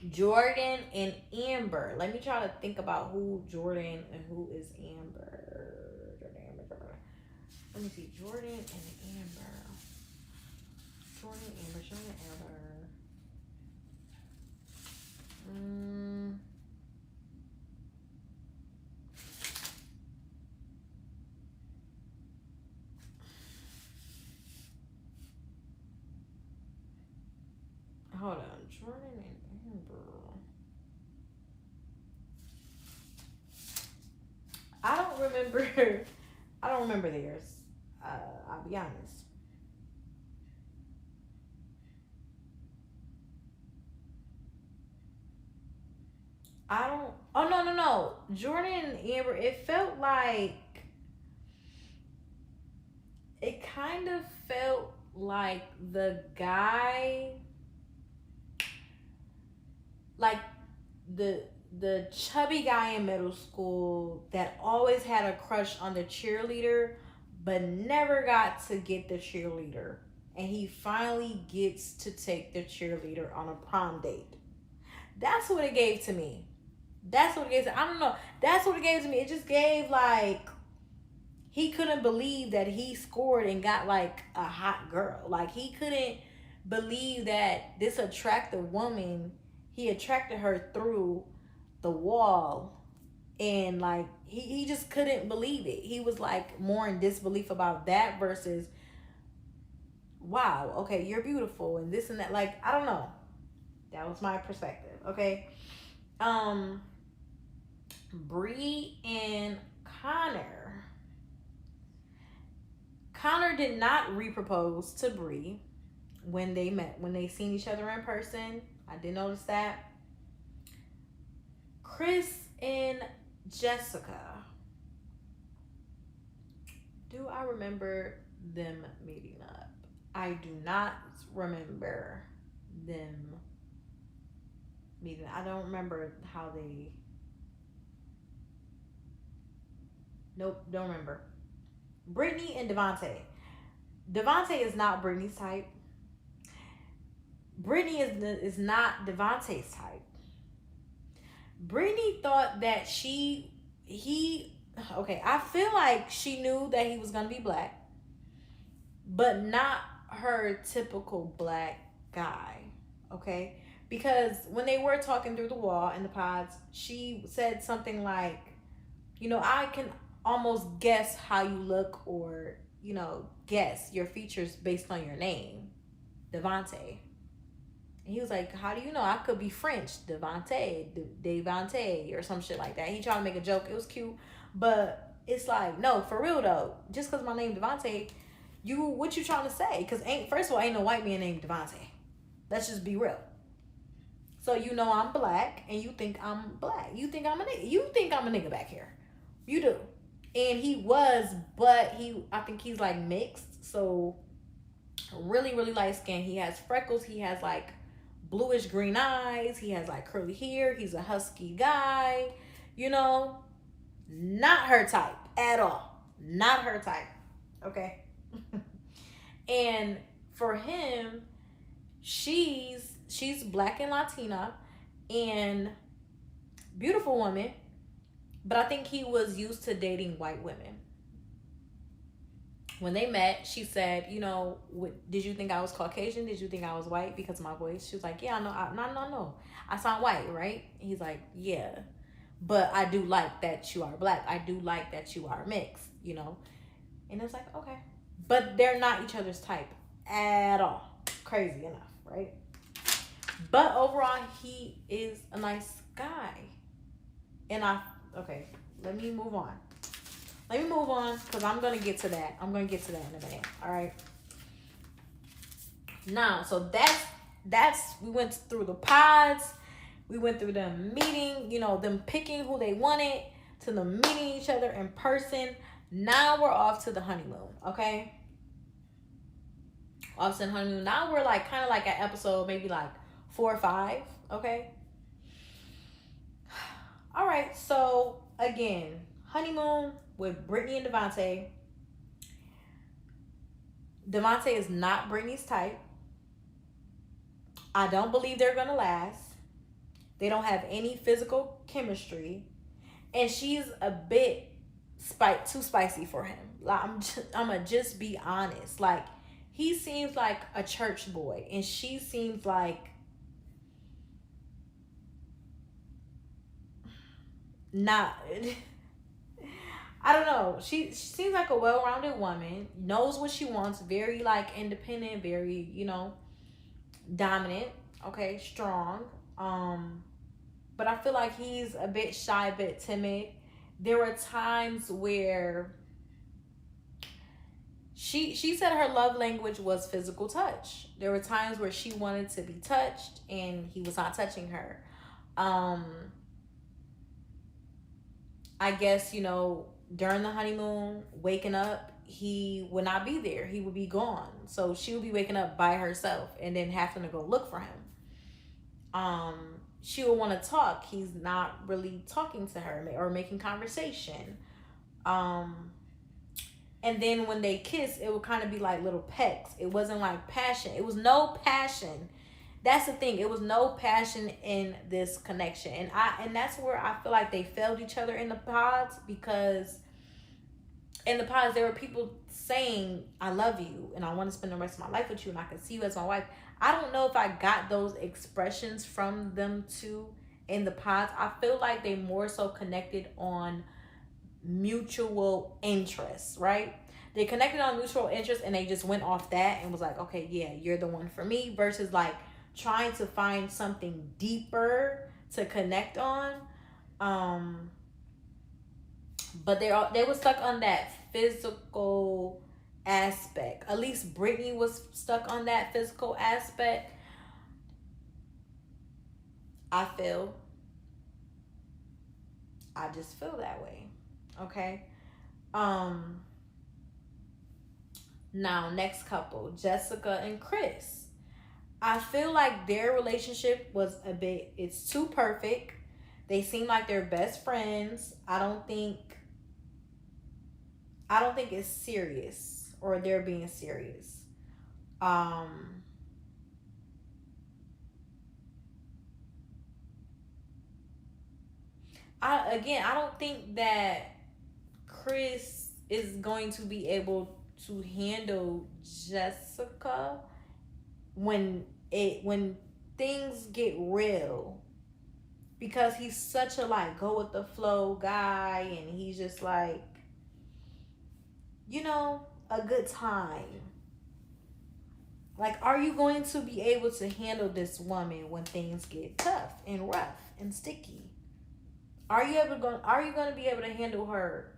Jordan and Amber. Let me try to think about who Jordan and who is Amber. Jordan. Let me see. Jordan and Amber. Jordan, Amber. Hold on. Jordan and Amber. I don't remember. I don't remember theirs. I'll be honest. I don't. Oh no. Jordan and Amber. It felt like. It kind of felt like the guy, like the the chubby guy in middle school that always had a crush on the cheerleader, but never got to get the cheerleader, and he finally gets to take the cheerleader on a prom date. That's what it gave to me. That's what it gave to, I don't know. That's what it gave to me. It just gave like he couldn't believe that he scored and got like a hot girl. Like he couldn't believe that this attractive woman, he attracted her through the wall, and like he just couldn't believe it. He was like more in disbelief about that versus wow, okay, you're beautiful and this and that. Like, I don't know. That was my perspective. Okay. Um Bree and Connor. Connor did not re-propose to Bree when they met, when they seen each other in person. I did notice that. Chris and Jessica. Do I remember them meeting up? I do not remember them meeting. I don't remember how they. Nope, don't remember. Brittany and Devontae. Devontae is not Brittany's type. Brittany is not Devontae's type. Brittany thought that okay, I feel like she knew that he was gonna be black, but not her typical black guy. Okay, because when they were talking through the wall in the pods, she said something like, I can almost guess how you look, or guess your features based on your name, Devontae. And he was like, how do you know? I could be French, Devante, or some shit like that. He tried to make a joke. It was cute. But it's like, no, for real though. Just because my name Devontae, what you trying to say? Because first of all, ain't no white man named Devontae. Let's just be real. So I'm black, and you think I'm black. You think I'm a nigga. You think I'm a nigga back here. You do. And he was, but I think he's like mixed. So really, really light skin. He has freckles. He has like bluish green eyes. He has like curly hair. He's a husky guy. Not her type at all. Not her type. Okay. And for him, she's black and Latina and beautiful woman, but I think he was used to dating white women. When they met, she said, did you think I was Caucasian? Did you think I was white because of my voice? She was like, yeah, no. I sound white, right? He's like, yeah, but I do like that you are black. I do like that you are mixed, And it's like, okay. But they're not each other's type at all. Crazy enough, right? But overall, he is a nice guy. And okay, let me move on. Let me move on because I'm going to get to that. I'm going to get to that in a minute. All right. Now, so we went through the pods. We went through them meeting, them picking who they wanted, to them meeting each other in person. Now we're off to the honeymoon, okay? Off to the honeymoon. Now we're like kind of like at episode maybe like 4 or 5, okay? All right, so again, honeymoon with Brittany and Devontae. Devontae is not Brittany's type. I don't believe they're gonna last. They don't have any physical chemistry, and she's a bit too spicy for him. Like I'm gonna just be honest. Like he seems like a church boy, and she seems like not. I don't know. She seems like a well-rounded woman, knows what she wants, very like independent, very, dominant, okay, strong. But I feel like he's a bit shy, a bit timid. There were times where she said her love language was physical touch. There were times where she wanted to be touched and he was not touching her. I guess, during the honeymoon, waking up, he would not be there. He would be gone. So she would be waking up by herself and then having to go look for him. She would want to talk. He's not really talking to her or making conversation. And then when they kiss, it would kind of be like little pecks. It wasn't like passion. It was no passion. That's the thing. It was no passion in this connection. And that's where I feel like they failed each other in the pods, because in the pods there were people saying, I love you and I want to spend the rest of my life with you and I can see you as my wife. I don't know if I got those expressions from them two in the pods. I feel like they more so connected on mutual interests, right? They connected on mutual interests and they just went off that and was like, okay, yeah, you're the one for me, versus like trying to find something deeper to connect on. But they were stuck on that physical aspect. At least Brittany was stuck on that physical aspect. I just feel that way. Okay. Now, next couple, Jessica and Chris. I feel like their relationship was it's too perfect. They seem like they're best friends. I don't think it's serious, or they're being serious. I don't think that Chris is going to be able to handle Jessica when things get real, because he's such a like go with the flow guy, and he's just like, a good time. Like, are you going to be able to handle this woman when things get tough and rough and sticky? Are you going to be able to handle her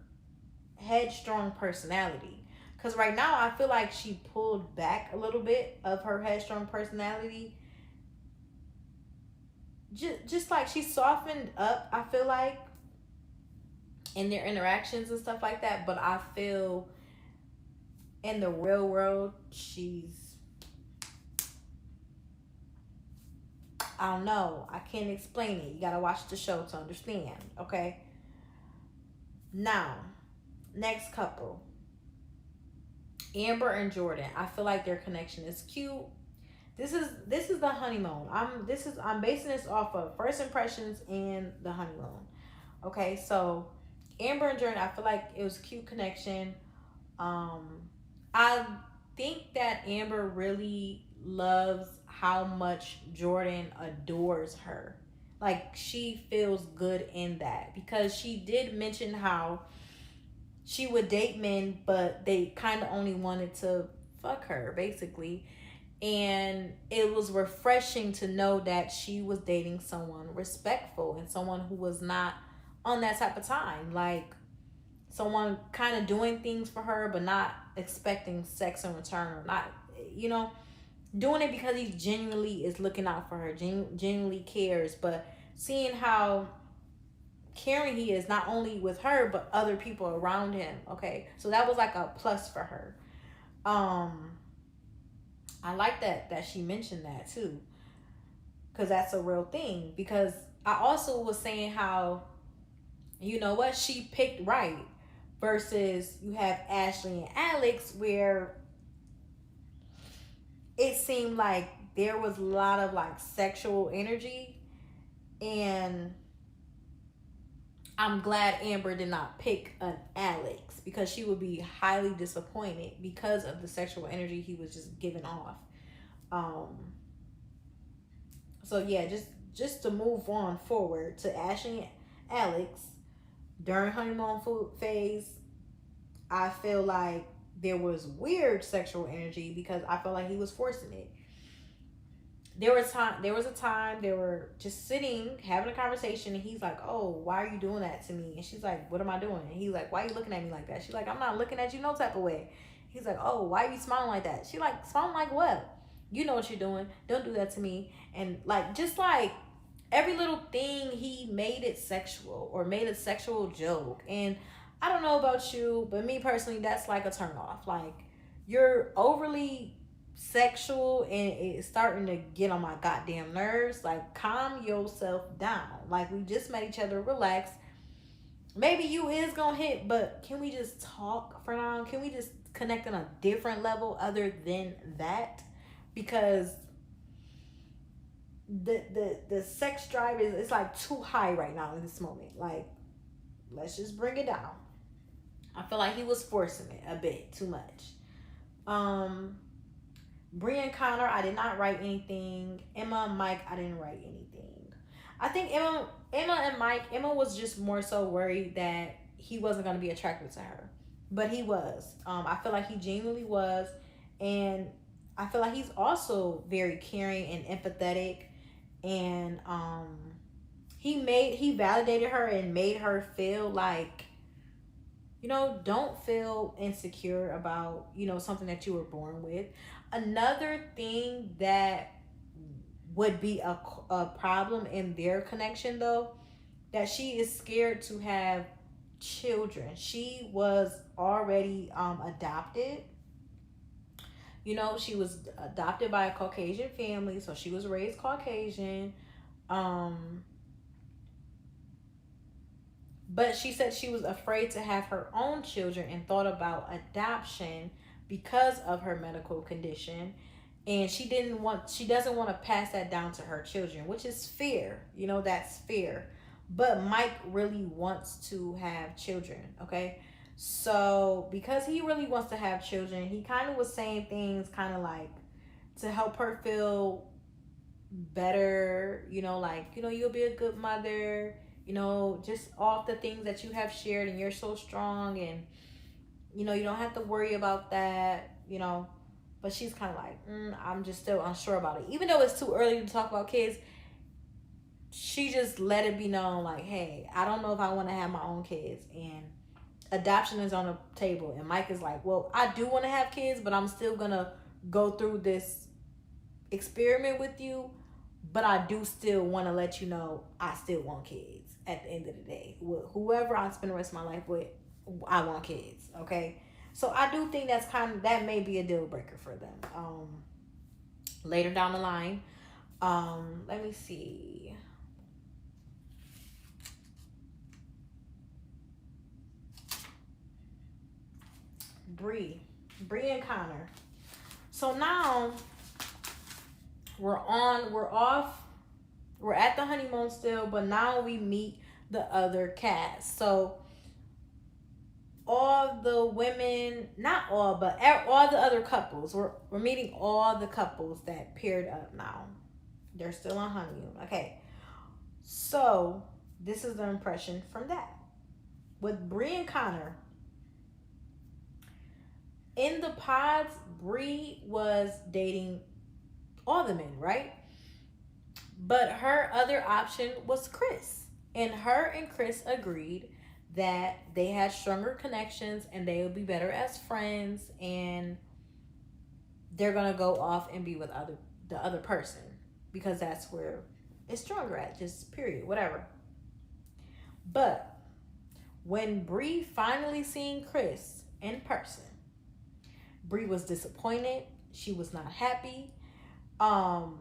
headstrong personality? Because right now I feel like she pulled back a little bit of her headstrong personality. Just like she softened up, I feel like, in their interactions and stuff like that. But I feel in the real world, I don't know. I can't explain it. You gotta watch the show to understand, okay? Now, next couple. Amber and Jordan. I feel like their connection is cute. This is the honeymoon. I'm basing this off of first impressions and the honeymoon. Okay, so Amber and Jordan, I feel like it was a cute connection. I think that Amber really loves how much Jordan adores her. Like, she feels good in that, because she did mention how she would date men, but they kind of only wanted to fuck her, basically. And it was refreshing to know that she was dating someone respectful and someone who was not on that type of time. Like someone kind of doing things for her, but not expecting sex in return, or not, you know, doing it because he genuinely is looking out for her, genuinely cares, but seeing how caring he is, not only with her but other people around him. Okay, so that was like a plus for her. um I like that she mentioned that too, because that's a real thing. Because I also was saying how, you know what, she picked right, versus you have Ashley and Alex, where it seemed like there was a lot of like sexual energy. And I'm glad Amber did not pick an Alex, because she would be highly disappointed because of the sexual energy he was just giving off. Um, so yeah, just to move on forward to Ashley and Alex during honeymoon phase, I feel like there was weird sexual energy because I felt like he was forcing it. There was a time they were just sitting having a conversation, and he's like, "Oh, why are you doing that to me?" And she's like, "What am I doing?" And he's like, "Why are you looking at me like that?" She's like, "I'm not looking at you no type of way." He's like, "Oh, why are you smiling like that?" She like, "Smiling like what? You know what you're doing. Don't do that to me." And like, just like every little thing, he made it sexual or made a sexual joke. And I don't know about you, but me personally, that's like a turn off. Like, you're overly sexual and it's starting to get on my goddamn nerves. Like, calm yourself down. Like, we just met each other, relax. Maybe you is gonna hit, but can we just talk for now? Can we just connect on a different level other than that? Because the sex drive is, it's like too high right now in this moment. Like, let's just bring it down. I feel like he was forcing it a bit too much. Um, Bree and Connor, I did not write anything. Emma and Mike, I didn't write anything. I think Emma and Mike, Emma was just more so worried that he wasn't going to be attracted to her, but he was. I feel like he genuinely was, and I feel like he's also very caring and empathetic, and he validated her and made her feel like, you know, don't feel insecure about, you know, something that you were born with. Another thing that would be a problem in their connection, though, that she is scared to have children. She was already adopted. You know, she was adopted by a Caucasian family, so she was raised Caucasian. Um, but she said she was afraid to have her own children and thought about adoption because of her medical condition. And she doesn't want to pass that down to her children, which is fair. You know, that's fair. But Mike really wants to have children, okay? So, because he really wants to have children, he kind of was saying things kind of like to help her feel better, you know, like, you know, you'll be a good mother, you know, just all the things that you have shared, and you're so strong, and you know, you don't have to worry about that, you know. But she's kind of like, I'm just still unsure about it, even though it's too early to talk about kids. She just let it be known, like, hey, I don't know if I want to have my own kids, and adoption is on the table. And Mike is like, well, I do want to have kids, but I'm still gonna go through this experiment with you, but I do still want to let you know I still want kids at the end of the day. Whoever I spend the rest of my life with, I want kids, okay? So I do think that may be a deal breaker for them. Later down the line. Let me see. Bree and Connor. So now we're off, we're at the honeymoon still, but now we meet the other cast. So all the women, not all, but all the other couples, we're meeting all the couples that paired up now. They're still on honeymoon. Okay. So this is the impression from that. With Bree and Connor, in the pods, Bree was dating all the men, right? But her other option was Chris. And her and Chris agreed that they had stronger connections and they would be better as friends, and they're gonna go off and be with the other person because that's where it's stronger at, just period, whatever. But when Bree finally seen Chris in person, Bree was disappointed. She was not happy. Um,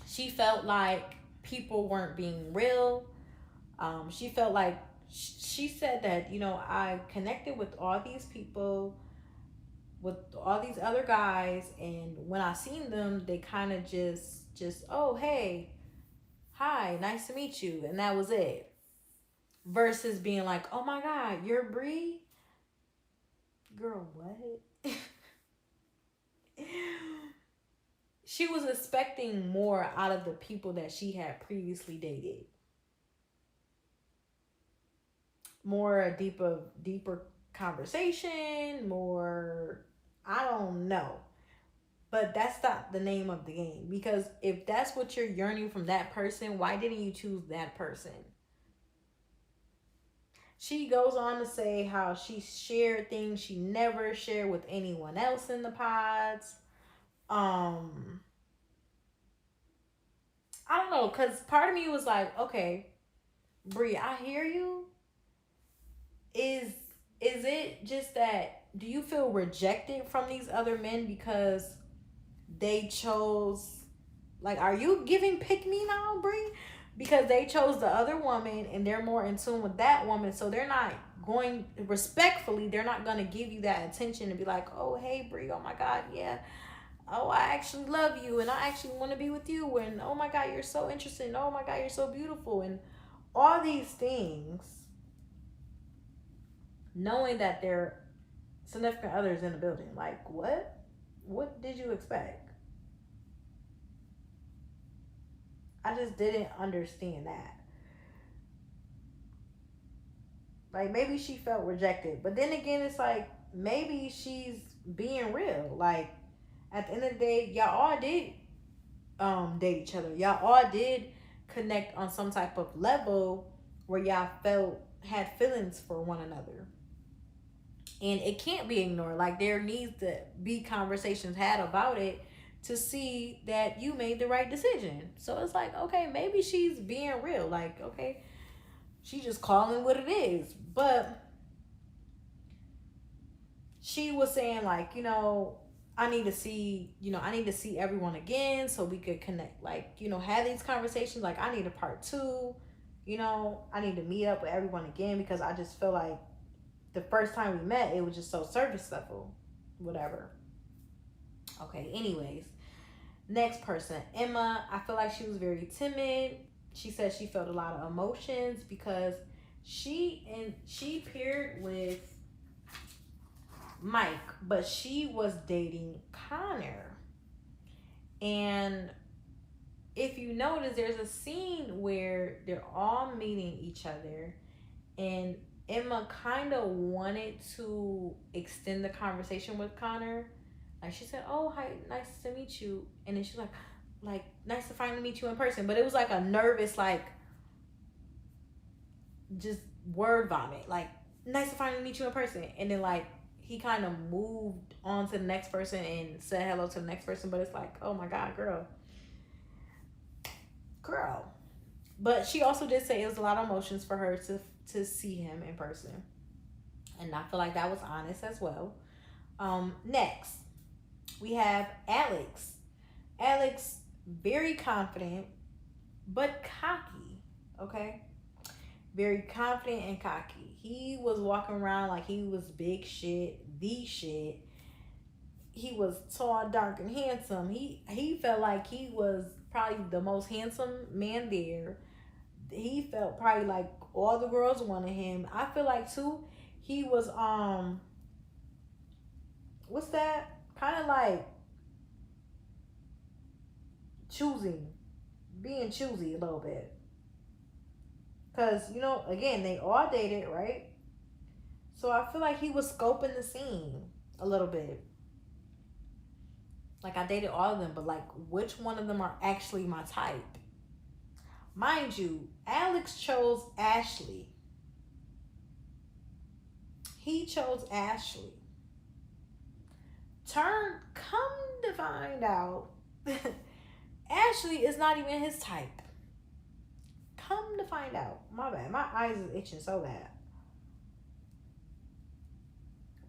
she felt like people weren't being real. She felt like she said that, I connected with all these people, with all these other guys, and when I seen them, they kind of just oh, hey, hi, nice to meet you, and that was it. Versus being like, oh my God, you're Bree? Girl, what? She was expecting more out of the people that she had previously dated. More deeper conversation, more, I don't know. But that's not the name of the game. Because if that's what you're yearning from that person, why didn't you choose that person? She goes on to say how she shared things she never shared with anyone else in the pods. I don't know, because part of me was like, okay, Brie, I hear you. Is is it just that, do you feel rejected from these other men because they chose, like, are you giving pick me now, Brie? Because they chose the other woman and they're more in tune with that woman, so they're not going, respectfully, they're not going to give you that attention and be like, oh, hey, Brie, oh my God, yeah, oh, I actually love you and I actually want to be with you, and oh my God, you're so interesting, oh my God, you're so beautiful, and all these things, knowing that they're significant others in the building. Like, what did you expect? I just didn't understand that. Like, maybe she felt rejected, but then again, it's like maybe she's being real. Like, at the end of the day, y'all all did date each other. Y'all all did connect on some type of level where y'all felt, had feelings for one another. And it can't be ignored. Like, there needs to be conversations had about it to see that you made the right decision. So it's like, okay, maybe she's being real. Like, okay, she's just calling what it is. But she was saying, like, I need to see, I need to see everyone again so we could connect. Like, have these conversations. Like, I need a part two. I need to meet up with everyone again because I just feel like the first time we met, it was just so surface level. Whatever. Okay, anyways. Next person, Emma. I feel like she was very timid. She said she felt a lot of emotions because she paired with Mike, but she was dating Connor. And if you notice, there's a scene where they're all meeting each other, and Emma kind of wanted to extend the conversation with Connor. Like, she said, "Oh, hi, nice to meet you," and then she's like, "Nice to finally meet you in person." But it was like a nervous, like, just word vomit. Like, "Nice to finally meet you in person," and then like he kind of moved on to the next person and said hello to the next person. But it's like, oh my God, girl. But she also did say it was a lot of emotions for her to see him in person, and I feel like that was honest as well. Next, we have Alex. Alex, very confident, but cocky. Okay, very confident and cocky. He was walking around like he was big shit, the shit. He was tall, dark, and handsome. He felt like he was probably the most handsome man there. He felt probably like all the girls wanted him. I feel like too, he was what's that? Kind of like choosing, being choosy a little bit. Cause again, they all dated, right? So I feel like he was scoping the scene a little bit. Like, I dated all of them, but like, which one of them are actually my type? Mind you, Alex chose Ashley. He chose Ashley. Come to find out, Ashley is not even his type. Come to find out. My bad. My eyes is itching so bad.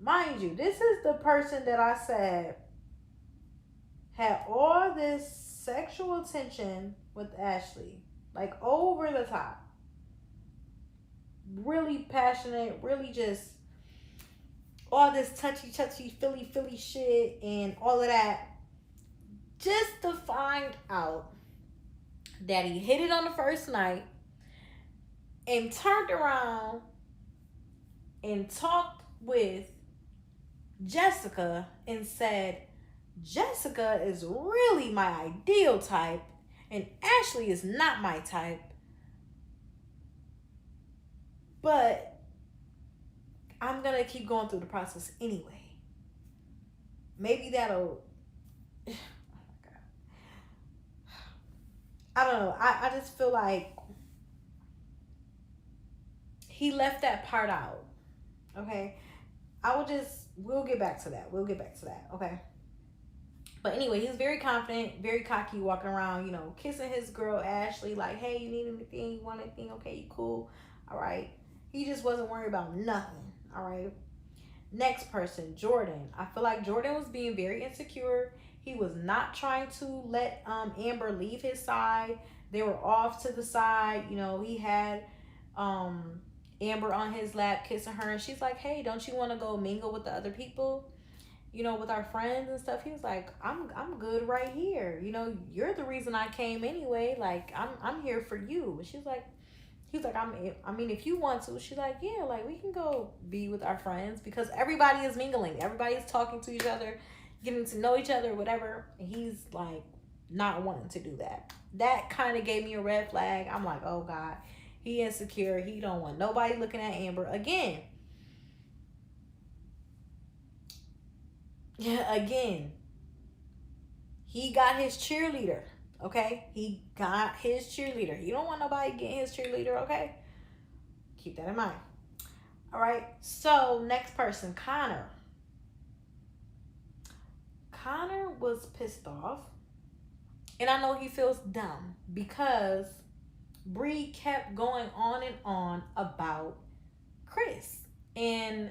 Mind you, this is the person that I said had all this sexual attention with Ashley. Like, over the top. Really passionate, really just all this touchy, feely shit and all of that. Just to find out that he hit it on the first night and turned around and talked with Jessica and said, Jessica is really my ideal type and Ashley is not my type. But I'm going to keep going through the process anyway. Maybe that'll... Oh my God. I don't know. I just feel like he left that part out. Okay? We'll get back to that. Okay? But anyway, he's very confident, very cocky, walking around, kissing his girl, Ashley, like, hey, you need anything? You want anything? Okay, you cool? All right. He just wasn't worried about nothing. All right. Next person, Jordan. I feel like Jordan was being very insecure. He was not trying to let Amber leave his side. They were off to the side. He had Amber on his lap, kissing her, and she's like, hey, don't you want to go mingle with the other people? With our friends and stuff. He was like, I'm good right here. You're the reason I came anyway. Like, I'm here for you. But he's like, if you want to. She's like, yeah, like, we can go be with our friends because everybody is mingling. Everybody's talking to each other, getting to know each other, whatever. And he's like, not wanting to do that. That kind of gave me a red flag. I'm like, oh God, he insecure. He don't want nobody looking at Amber again. Again, he got his cheerleader. Okay, he got his cheerleader. He don't want nobody getting his cheerleader. Okay, keep that in mind. All right. So next person, Connor. Connor was pissed off, and I know he feels dumb because Bree kept going on and on about Chris, and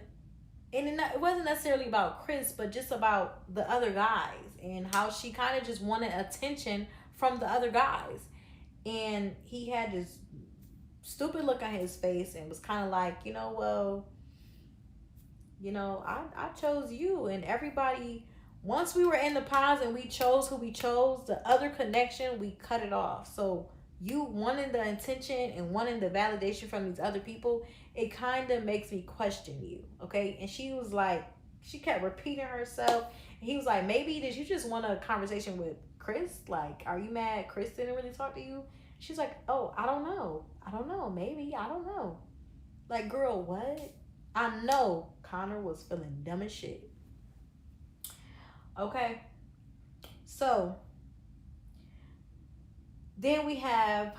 it wasn't necessarily about Chris, but just about the other guys and how she kind of just wanted attention from the other guys. And he had this stupid look on his face and was kind of like, I chose you. And everybody, once we were in the pause and we chose who we chose, the other connection, we cut it off. So you wanting the attention and wanting the validation from these other people, it kind of makes me question you, okay? And she was like, she kept repeating herself. And he was like, maybe did you just want a conversation with Chris? Like, are you mad Chris didn't really talk to you? She's like, oh, I don't know. Maybe, I don't know. Like, girl, what? I know Connor was feeling dumb as shit. Okay. So then we have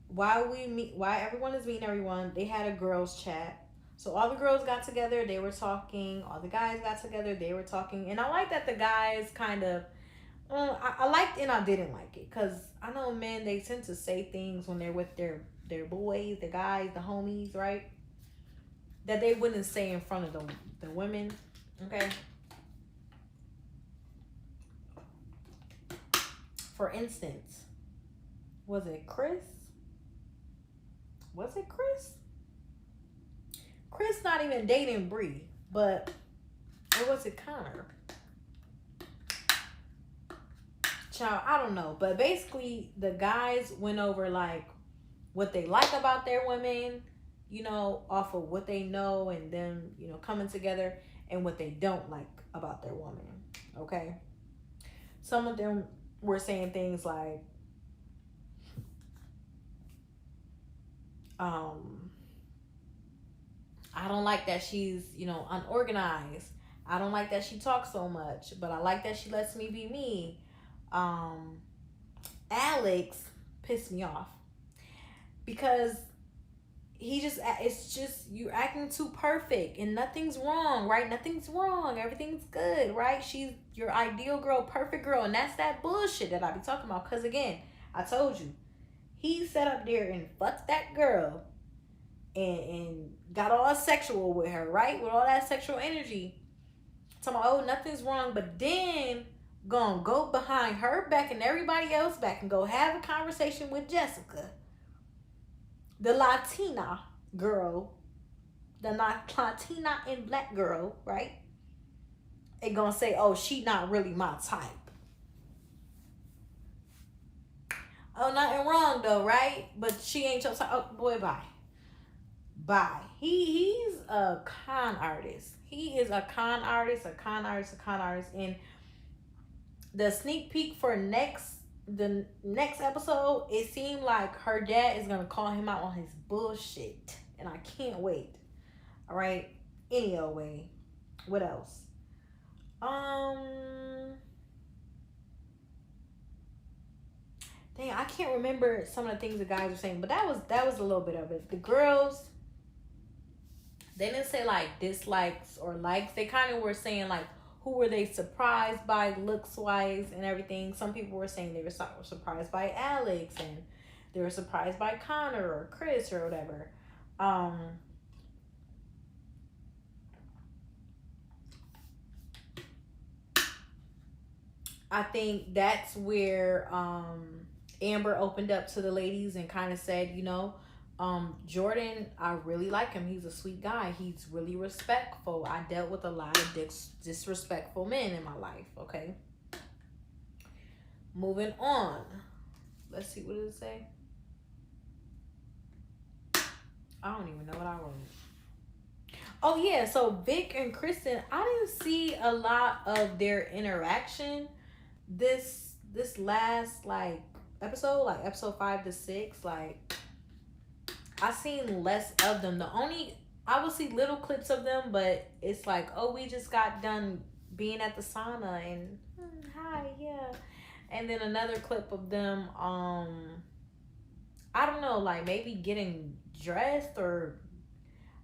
while everyone is meeting everyone, they had a girls chat. So all the girls got together, they were talking. All the guys got together, they were talking. And I like that the guys kind of, I liked and I didn't like it. Because I know men, they tend to say things when they're with their boys, the guys, the homies, right? That they wouldn't say in front of the women, okay? For instance, was it Chris? Chris not even dating Bree, or was it Connor? Child, I don't know. But basically, the guys went over like what they like about their women, off of what they know and them, coming together, and what they don't like about their woman. Okay. Some of them were saying things like, I don't like that she's, unorganized. I don't like that she talks so much, but I like that she lets me be me. Um, Alex pissed me off because it's just you're acting too perfect and nothing's wrong, right? Nothing's wrong, everything's good, right? She's your ideal girl, perfect girl, and that's that bullshit that I be talking about. Because again, I told you, he sat up there and fucked that girl and got all sexual with her, right? With all that sexual energy, talking about, oh, nothing's wrong, but then gonna go behind her back and everybody else back and go have a conversation with Jessica, the Latina girl, the Latina and black girl, right? And gonna say, oh, she not really my type. Oh, nothing wrong though, right? But she ain't your type. Oh, boy, bye. Bye. He's a con artist. He is a con artist, a con artist, a con artist. And the sneak peek for the next episode, it seemed like her dad is gonna call him out on his bullshit, and I can't wait. All right, any old way. What else? Dang, I can't remember some of the things the guys were saying, but that was a little bit of it. The girls, they didn't say like dislikes or likes. They kind of were saying like, who were they surprised by looks wise and everything. Some people were saying they were surprised by Alex, and they were surprised by Connor or Chris or whatever. I think that's where Amber opened up to the ladies and kind of said, Jordan, I really like him. He's a sweet guy. He's really respectful. I dealt with a lot of disrespectful men in my life. Okay. Moving on. Let's see, what does it say? I don't even know what I wrote. Oh yeah, so Vic and Kristen, I didn't see a lot of their interaction this last like episode, like episode 5 to 6. Like, I seen less of them. I will see little clips of them, but it's like, oh, we just got done being at the sauna and hi, yeah. And then another clip of them, I don't know, like maybe getting dressed or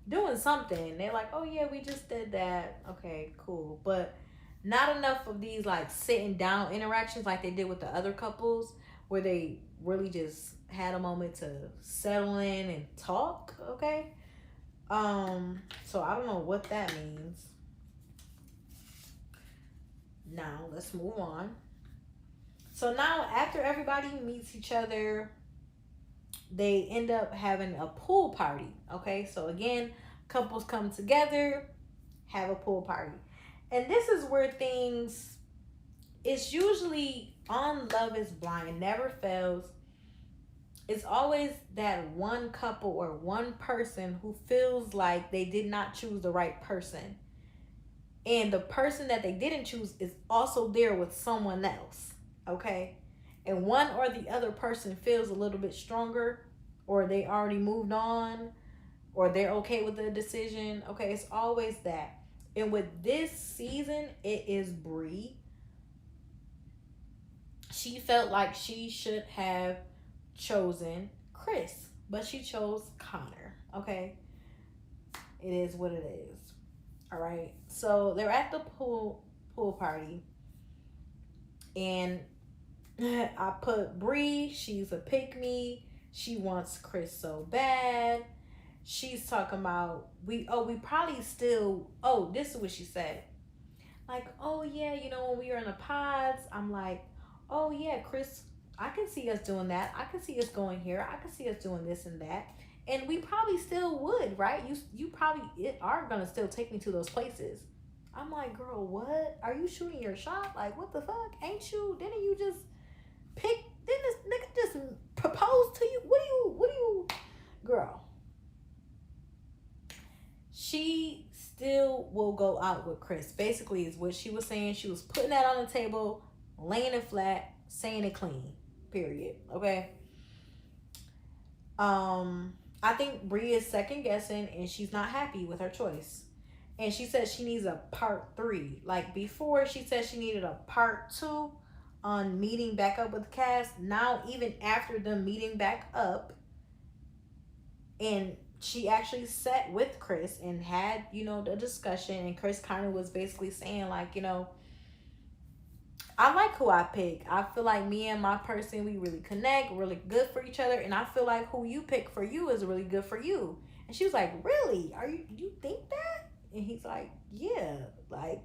doing something. They're like, oh yeah, we just did that. Okay, cool. But not enough of these like sitting down interactions like they did with the other couples, where they really just had a moment to settle in and talk. Okay. So I don't know what that means. Now let's move on. So now after everybody meets each other, they end up having a pool party. Okay, so again, couples come together, have a pool party. And this is where it's usually on Love is Blind, never fails. It's always that one couple or one person who feels like they did not choose the right person. And the person that they didn't choose is also there with someone else. Okay? And one or the other person feels a little bit stronger, or they already moved on, or they're okay with the decision. Okay, it's always that. And with this season, it is Bree. She felt like she should have chosen Chris, but she chose Connor. Okay, it is what it is. All right, so they're at the pool party, and I put Bree. She's a pick me. She wants Chris so bad. She's talking about we probably still. Oh, this is what she said. Like, oh yeah, when we were in the pods, I'm like, oh yeah, Chris, I can see us doing that. I can see us going here. I can see us doing this and that. And we probably still would, right? You probably are gonna still take me to those places. I'm like, girl, what? Are you shooting your shot? Like, what the fuck? Ain't you? Didn't you just pick? Didn't this nigga just propose to you? What do you, girl? She still will go out with Chris. Basically, is what she was saying. She was putting that on the table, laying it flat, saying it clean. Period. Okay. I think Bree is second guessing and she's not happy with her choice. And she said she needs a part 3. Like before, she said she needed a part 2 on meeting back up with the cast. Now, even after them meeting back up, and she actually sat with Chris and had, the discussion. And Chris kind of was basically saying, like, I like who I pick. I feel like me and my person, we really connect, really good for each other. And I feel like who you pick for you is really good for you. And she was like, really? You think that? And he's like, yeah. Like,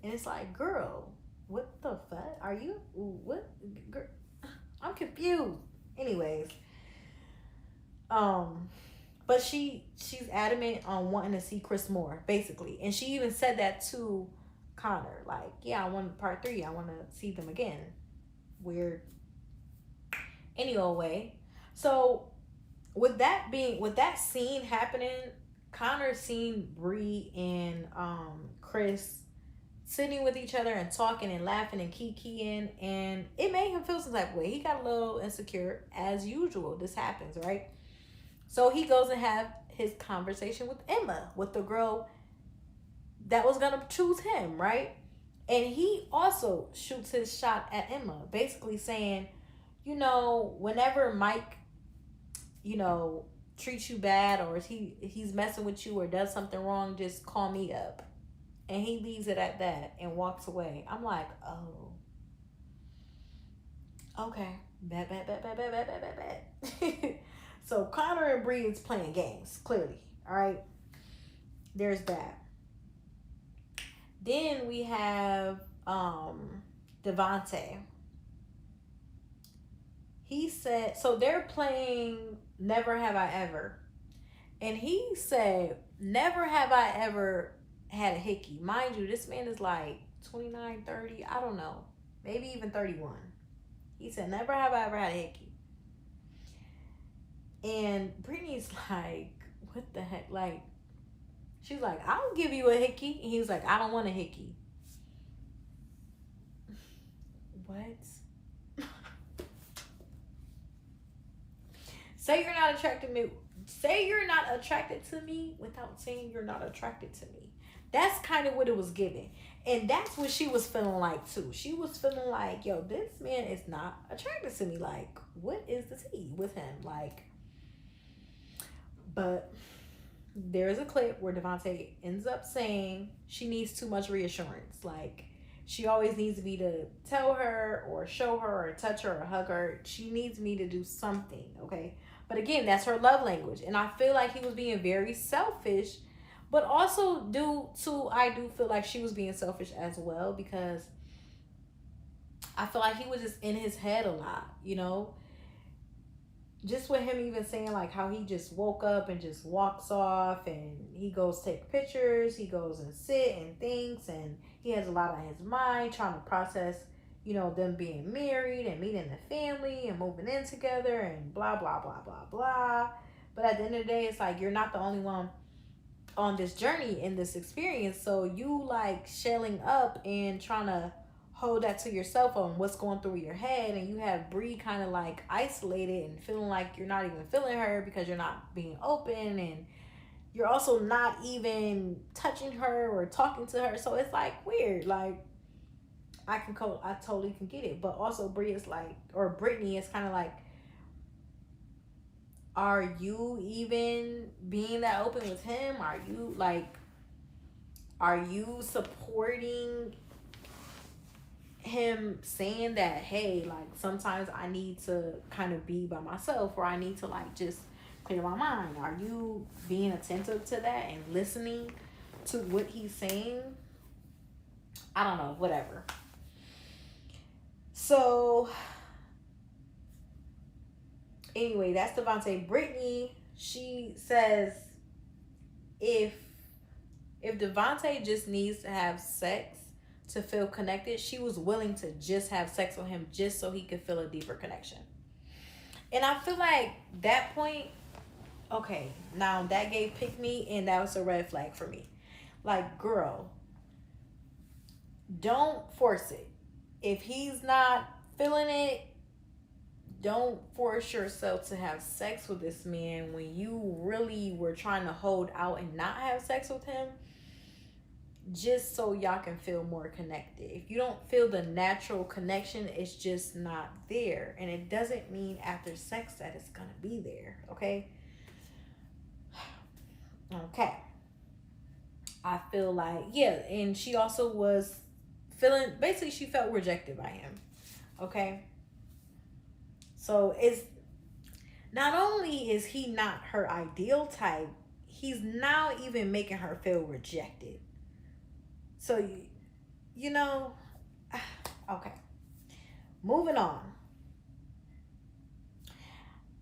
and it's like, girl, what the fuck? Are you, what? Girl, I'm confused. Anyways, but she's adamant on wanting to see Chris more, basically. And she even said that to Connor, like, yeah, I want part 3. I want to see them again. Weird. Any old way. So with that scene happening, Connor seen Bree and Chris sitting with each other and talking and laughing and kikiing, and it made him feel some type of way. He got a little insecure, as usual. This happens, right? So he goes and have his conversation with Emma, with the girl that was gonna choose him, right? And he also shoots his shot at Emma, basically saying, whenever Mike, treats you bad, or he's messing with you or does something wrong, just call me up. And he leaves it at that and walks away. I'm like, oh, okay, bad. So Connor and Bree is playing games, clearly. All right, there's that. Then we have Devontae. He said, so they're playing Never Have I Ever. And he said, never have I ever had a hickey. Mind you, this man is like 29, 30, I don't know. Maybe even 31. He said, never have I ever had a hickey. And Brittany's like, what the heck? Like, she's like, I'll give you a hickey. And he was like, I don't want a hickey. What? Say you're not attracted to me without saying you're not attracted to me. That's kind of what it was giving. And that's what she was feeling like too. She was feeling like, yo, this man is not attracted to me. Like, what is the tea with him? Like, but there's a clip where Devontae ends up saying she needs too much reassurance. Like, she always needs me to tell her or show her or touch her or hug her. She needs me to do something, okay? But again, that's her love language. And I feel like he was being very selfish, but also I do feel like she was being selfish as well, because I feel like he was just in his head a lot, Just with him even saying like how he just woke up and just walks off, and he goes take pictures, he goes and sit and thinks, and he has a lot on his mind trying to process, them being married and meeting the family and moving in together and blah, blah, blah, blah, blah. But at the end of the day, it's like, you're not the only one on this journey in this experience. So you like shelling up and trying to hold that to yourself on what's going through your head, and you have Bree kind of like isolated and feeling like you're not even feeling her because you're not being open, and you're also not even touching her or talking to her. So it's like weird. Like, I totally can get it. But also Brittany is kind of like, are you even being that open with him? Are you supporting him saying that, hey, like, sometimes I need to kind of be by myself, or I need to like just clear my mind? Are you being attentive to that and listening to what he's saying? I don't know, whatever. So anyway, that's Devontae. Brittany, she says if Devontae just needs to have sex to feel connected, she was willing to just have sex with him just so he could feel a deeper connection. And I feel like that point, okay, now that gave pick me, and that was a red flag for me. Like, girl, don't force it. If he's not feeling it, don't force yourself to have sex with this man when you really were trying to hold out and not have sex with him. just so y'all can feel more connected. If you don't feel the natural connection, it's just not there. And it doesn't mean after sex that it's gonna be there. Okay. Okay. I feel like, yeah, and she also was feeling, basically she felt rejected by him. Okay. So it's not only is he not her ideal type, he's now even making her feel rejected. So you know, okay. Moving on.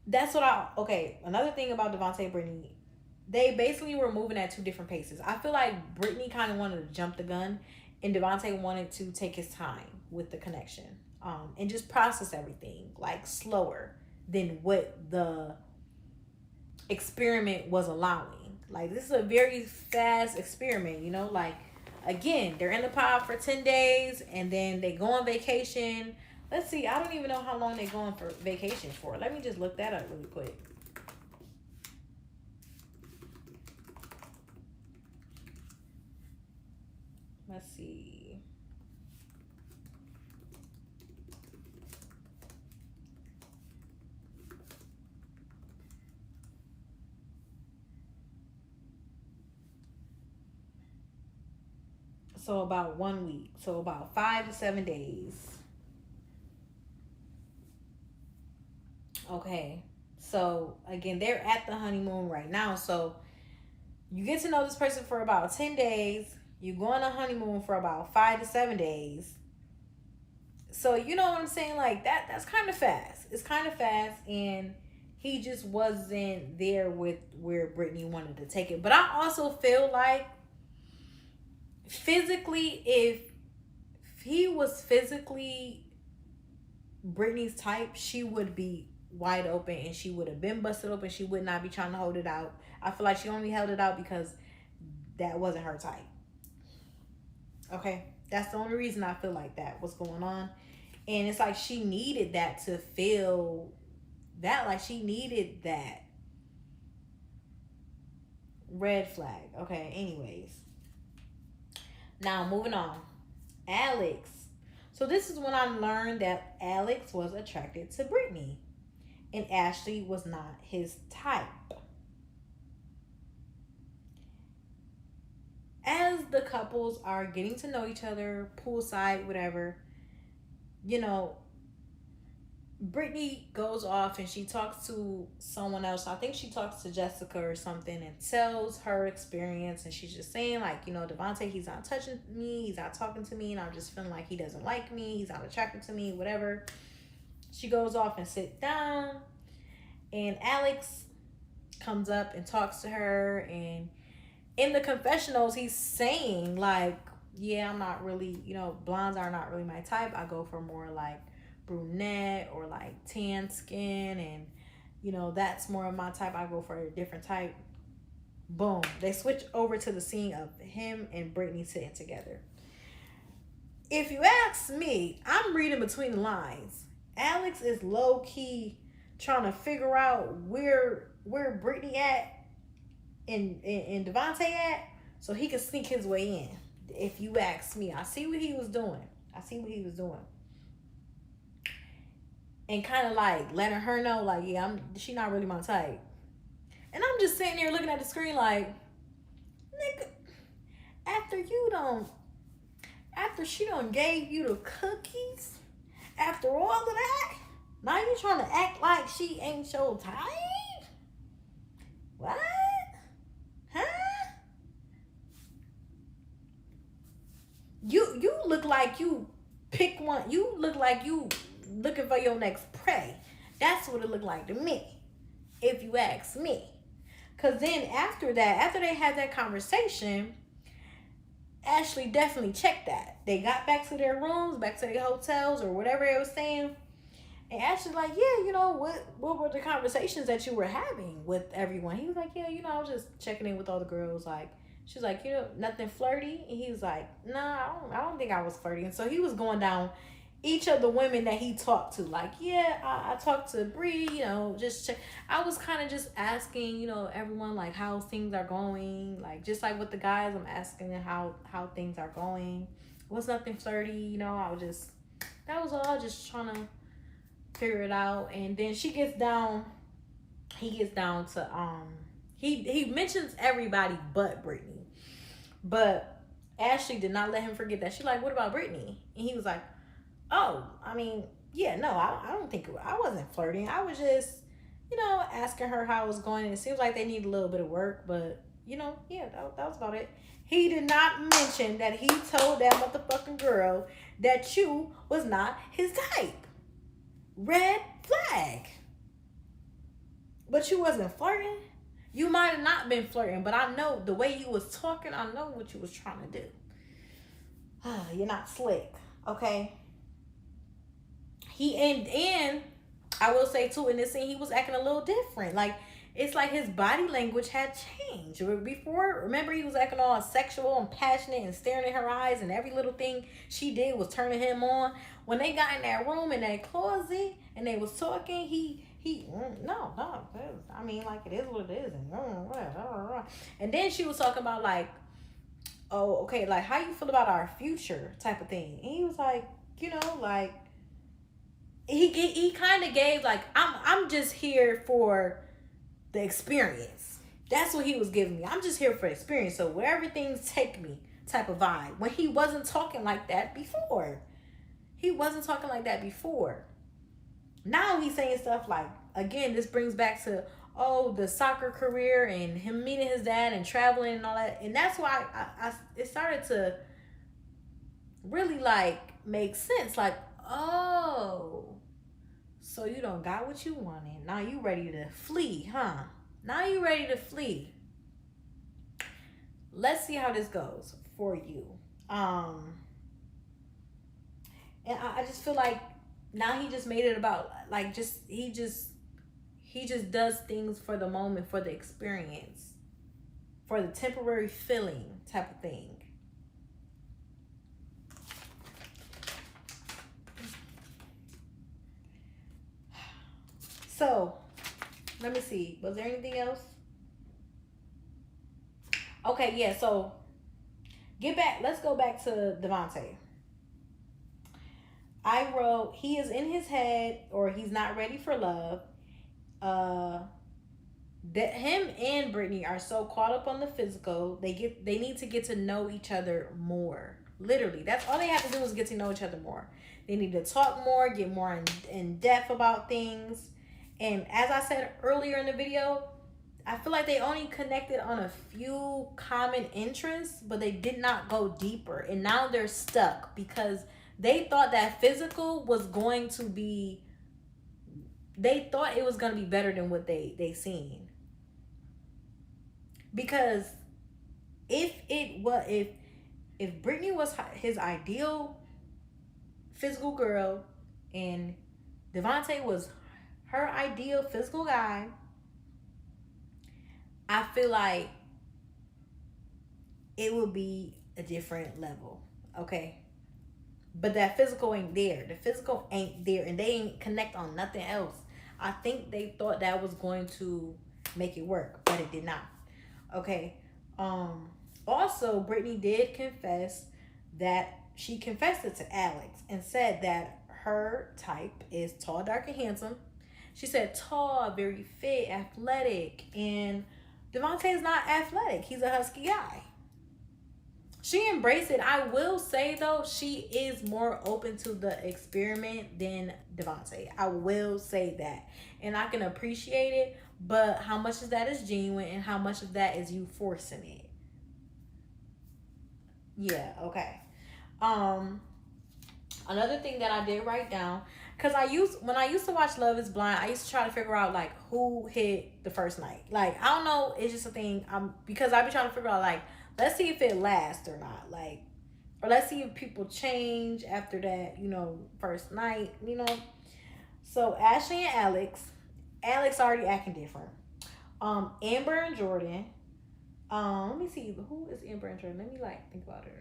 That's what I okay. Another thing about Devontae and Brittany, they basically were moving at two different paces. I feel like Brittany kind of wanted to jump the gun, and Devontae wanted to take his time with the connection, and just process everything like slower than what the experiment was allowing. Like this is a very fast experiment, you know. Like again, they're in the pod for 10 days, and then they go on vacation. Let's see. I don't even know how long they're going for vacation for. Let me just look that up really quick. Let's see. So about 1 week. So about 5 to 7 days. Okay. So again, they're at the honeymoon right now. So you get to know this person for about 10 days. You go on a honeymoon for about 5 to 7 days. So you know what I'm saying? Like that's kind of fast. It's kind of fast, and he just wasn't there with where Brittany wanted to take it. But I also feel like physically, if he was physically Brittany's type, she would be wide open and she would have been busted open. She would not be trying to hold it out. I feel like she only held it out because that wasn't her type. Okay, that's the only reason I feel like that was going on. And it's like she needed that to feel that, like she needed that. Red flag. Okay, anyways. Now moving on. Alex. So this is when I learned that Alex was attracted to Brittany and Ashley was not his type. As the couples are getting to know each other, poolside, whatever, you know, Brittany goes off and she talks to someone else. I think she talks to Jessica or something and tells her experience. And she's just saying, like, you know, Devontae, he's not touching me. He's not talking to me. And I'm just feeling like he doesn't like me. He's not attracted to me, whatever. She goes off and sits down. And Alex comes up and talks to her. And in the confessionals, he's saying, like, yeah, I'm not really, you know, blondes are not really my type. I go for more like brunette or like tan skin, and you know that's more of my type. I go for a different type. Boom, they switch over to the scene of him and Brittany sitting together. If you ask me, I'm reading between the lines. Alex is low-key trying to figure out where Brittany at and Devontae at, so he can sneak his way in. If you ask me, I see what he was doing. And kind of like letting her know, like, yeah, she not really my type. And I'm just sitting there looking at the screen like, nigga, after she done gave you the cookies, after all of that, now you trying to act like she ain't your type? What? Huh? You look like you pick one. You look like you looking for your next prey. That's what it looked like to me, if you ask me. Because then after that, after they had that conversation, Ashley definitely checked that. They got back to their rooms, back to their hotels or whatever they were saying. And Ashley's like, yeah, you know, what were the conversations that you were having with everyone? He was like, yeah, you know, I was just checking in with all the girls. Like, she's like, you know, nothing flirty. And he was like, nah, I don't think I was flirty. And so he was going down each of the women that he talked to. Like, yeah, I talked to Bree, you know, just check. I was kind of just asking, you know, everyone like how things are going. Like, just like with the guys, I'm asking them how things are going. It was nothing flirty, you know. I was just, that was all, just trying to figure it out. And then he gets down to he mentions everybody but Brittany. But Ashley did not let him forget that. She like, what about Brittany? And he was like, oh, I mean, yeah, no, I don't think I wasn't flirting. I was just, you know, asking her how it was going. And it seems like they need a little bit of work, but you know, yeah, that was about it. He did not mention that he told that motherfucking girl that you was not his type. Red flag. But you wasn't flirting. You might have not been flirting, but I know the way you was talking, I know what you was trying to do. You're not slick, okay? He and I will say too, in this scene, he was acting a little different. Like, it's like his body language had changed. Before, remember, he was acting all sexual and passionate and staring in her eyes, and every little thing she did was turning him on. When they got in that room, in that closet, and they was talking, he no, I mean, like, it is what it is, and then she was talking about like, oh, okay, like, how you feel about our future type of thing. And he was like, you know, like, he kind of gave like, I'm just here for the experience. That's what he was giving me. I'm just here for experience. So wherever things take me type of vibe. When he wasn't talking like that before. He wasn't talking like that before. Now he's saying stuff like, again, this brings back to, oh, the soccer career and him meeting his dad and traveling and all that. And that's why it started to really like make sense. Like, oh, so you don't got what you wanted. Now you ready to flee, huh? Now you ready to flee. Let's see how this goes for you. And I just feel like now he just made it about like he just does things for the moment, for the experience, for the temporary feeling type of thing. So, let me see. Was there anything else? Okay, yeah, so let's go back to Devontae. I wrote, he is in his head, or he's not ready for love. That him and Brittany are so caught up on the physical. They need to get to know each other more. Literally, that's all they have to do is get to know each other more. They need to talk more, get more in depth about things. And as I said earlier in the video, I feel like they only connected on a few common interests, but they did not go deeper. And now they're stuck because they thought that physical was going to be, they thought it was going to be better than what they seen. Because if Brittany was his ideal physical girl and Devontae was her ideal physical guy, I feel like it would be a different level, okay? But that physical ain't there. The physical ain't there, and they ain't connect on nothing else. I think they thought that was going to make it work, but it did not. Okay. Also, Brittany did confess that she confessed it to Alex and said that her type is tall, dark, and handsome. She said tall, very fit, athletic, and Devontae is not athletic. He's a husky guy. She embraced it. I will say, though, she is more open to the experiment than Devontae. I will say that. And I can appreciate it, but how much of that is genuine and how much of that is you forcing it? Yeah, okay. Another thing that I did write down, because when I used to watch Love is Blind, I used to try to figure out like who hit the first night. Like, I don't know, it's just a thing. Because I be trying to figure out like, let's see if it lasts or not. Like, or let's see if people change after that, first night, So Ashley and Alex already acting different. Amber and Jordan. Let me see, who is Amber and Jordan? Let me think about it.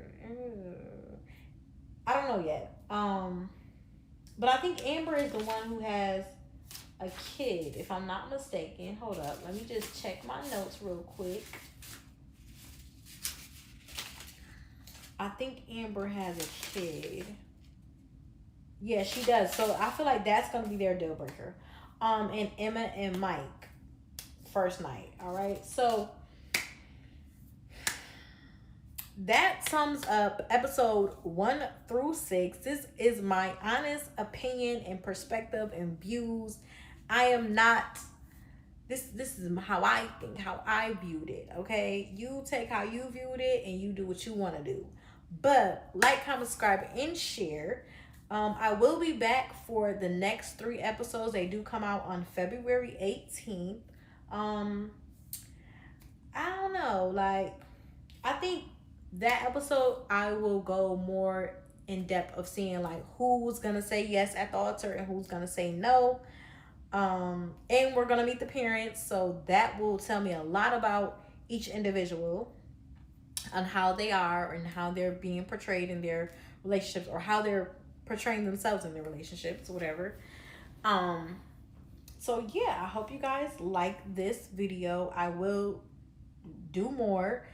I don't know yet. But I think Amber is the one who has a kid, if I'm not mistaken. Hold up. Let me just check my notes real quick. I think Amber has a kid. Yeah, she does. So I feel like that's gonna be their deal breaker. And Emma and Mike, first night. All right. So that sums up episode 1 through 6. This is my honest opinion and perspective and views. I am not. This is how I think, how I viewed it. Okay, you take how you viewed it and you do what you want to do. But like, comment, subscribe, and share. I will be back for the next 3 episodes. They do come out on February 18th. I don't know. Like, I think that episode I will go more in depth of seeing like who's gonna say yes at the altar and who's gonna say no. And we're gonna meet the parents, so that will tell me a lot about each individual on how they are and how they're being portrayed in their relationships, or how they're portraying themselves in their relationships, whatever. So yeah, I hope you guys like this video. I will do more,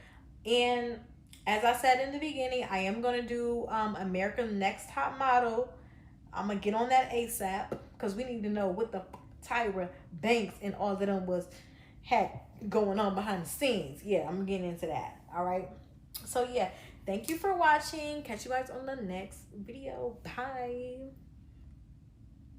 and as I said in the beginning, I am gonna do America's Next Top Model. I'm gonna get on that ASAP because we need to know what the Tyra Banks and all of them had going on behind the scenes. Yeah, I'm getting into that. All right. So yeah, thank you for watching. Catch you guys on the next video. Bye.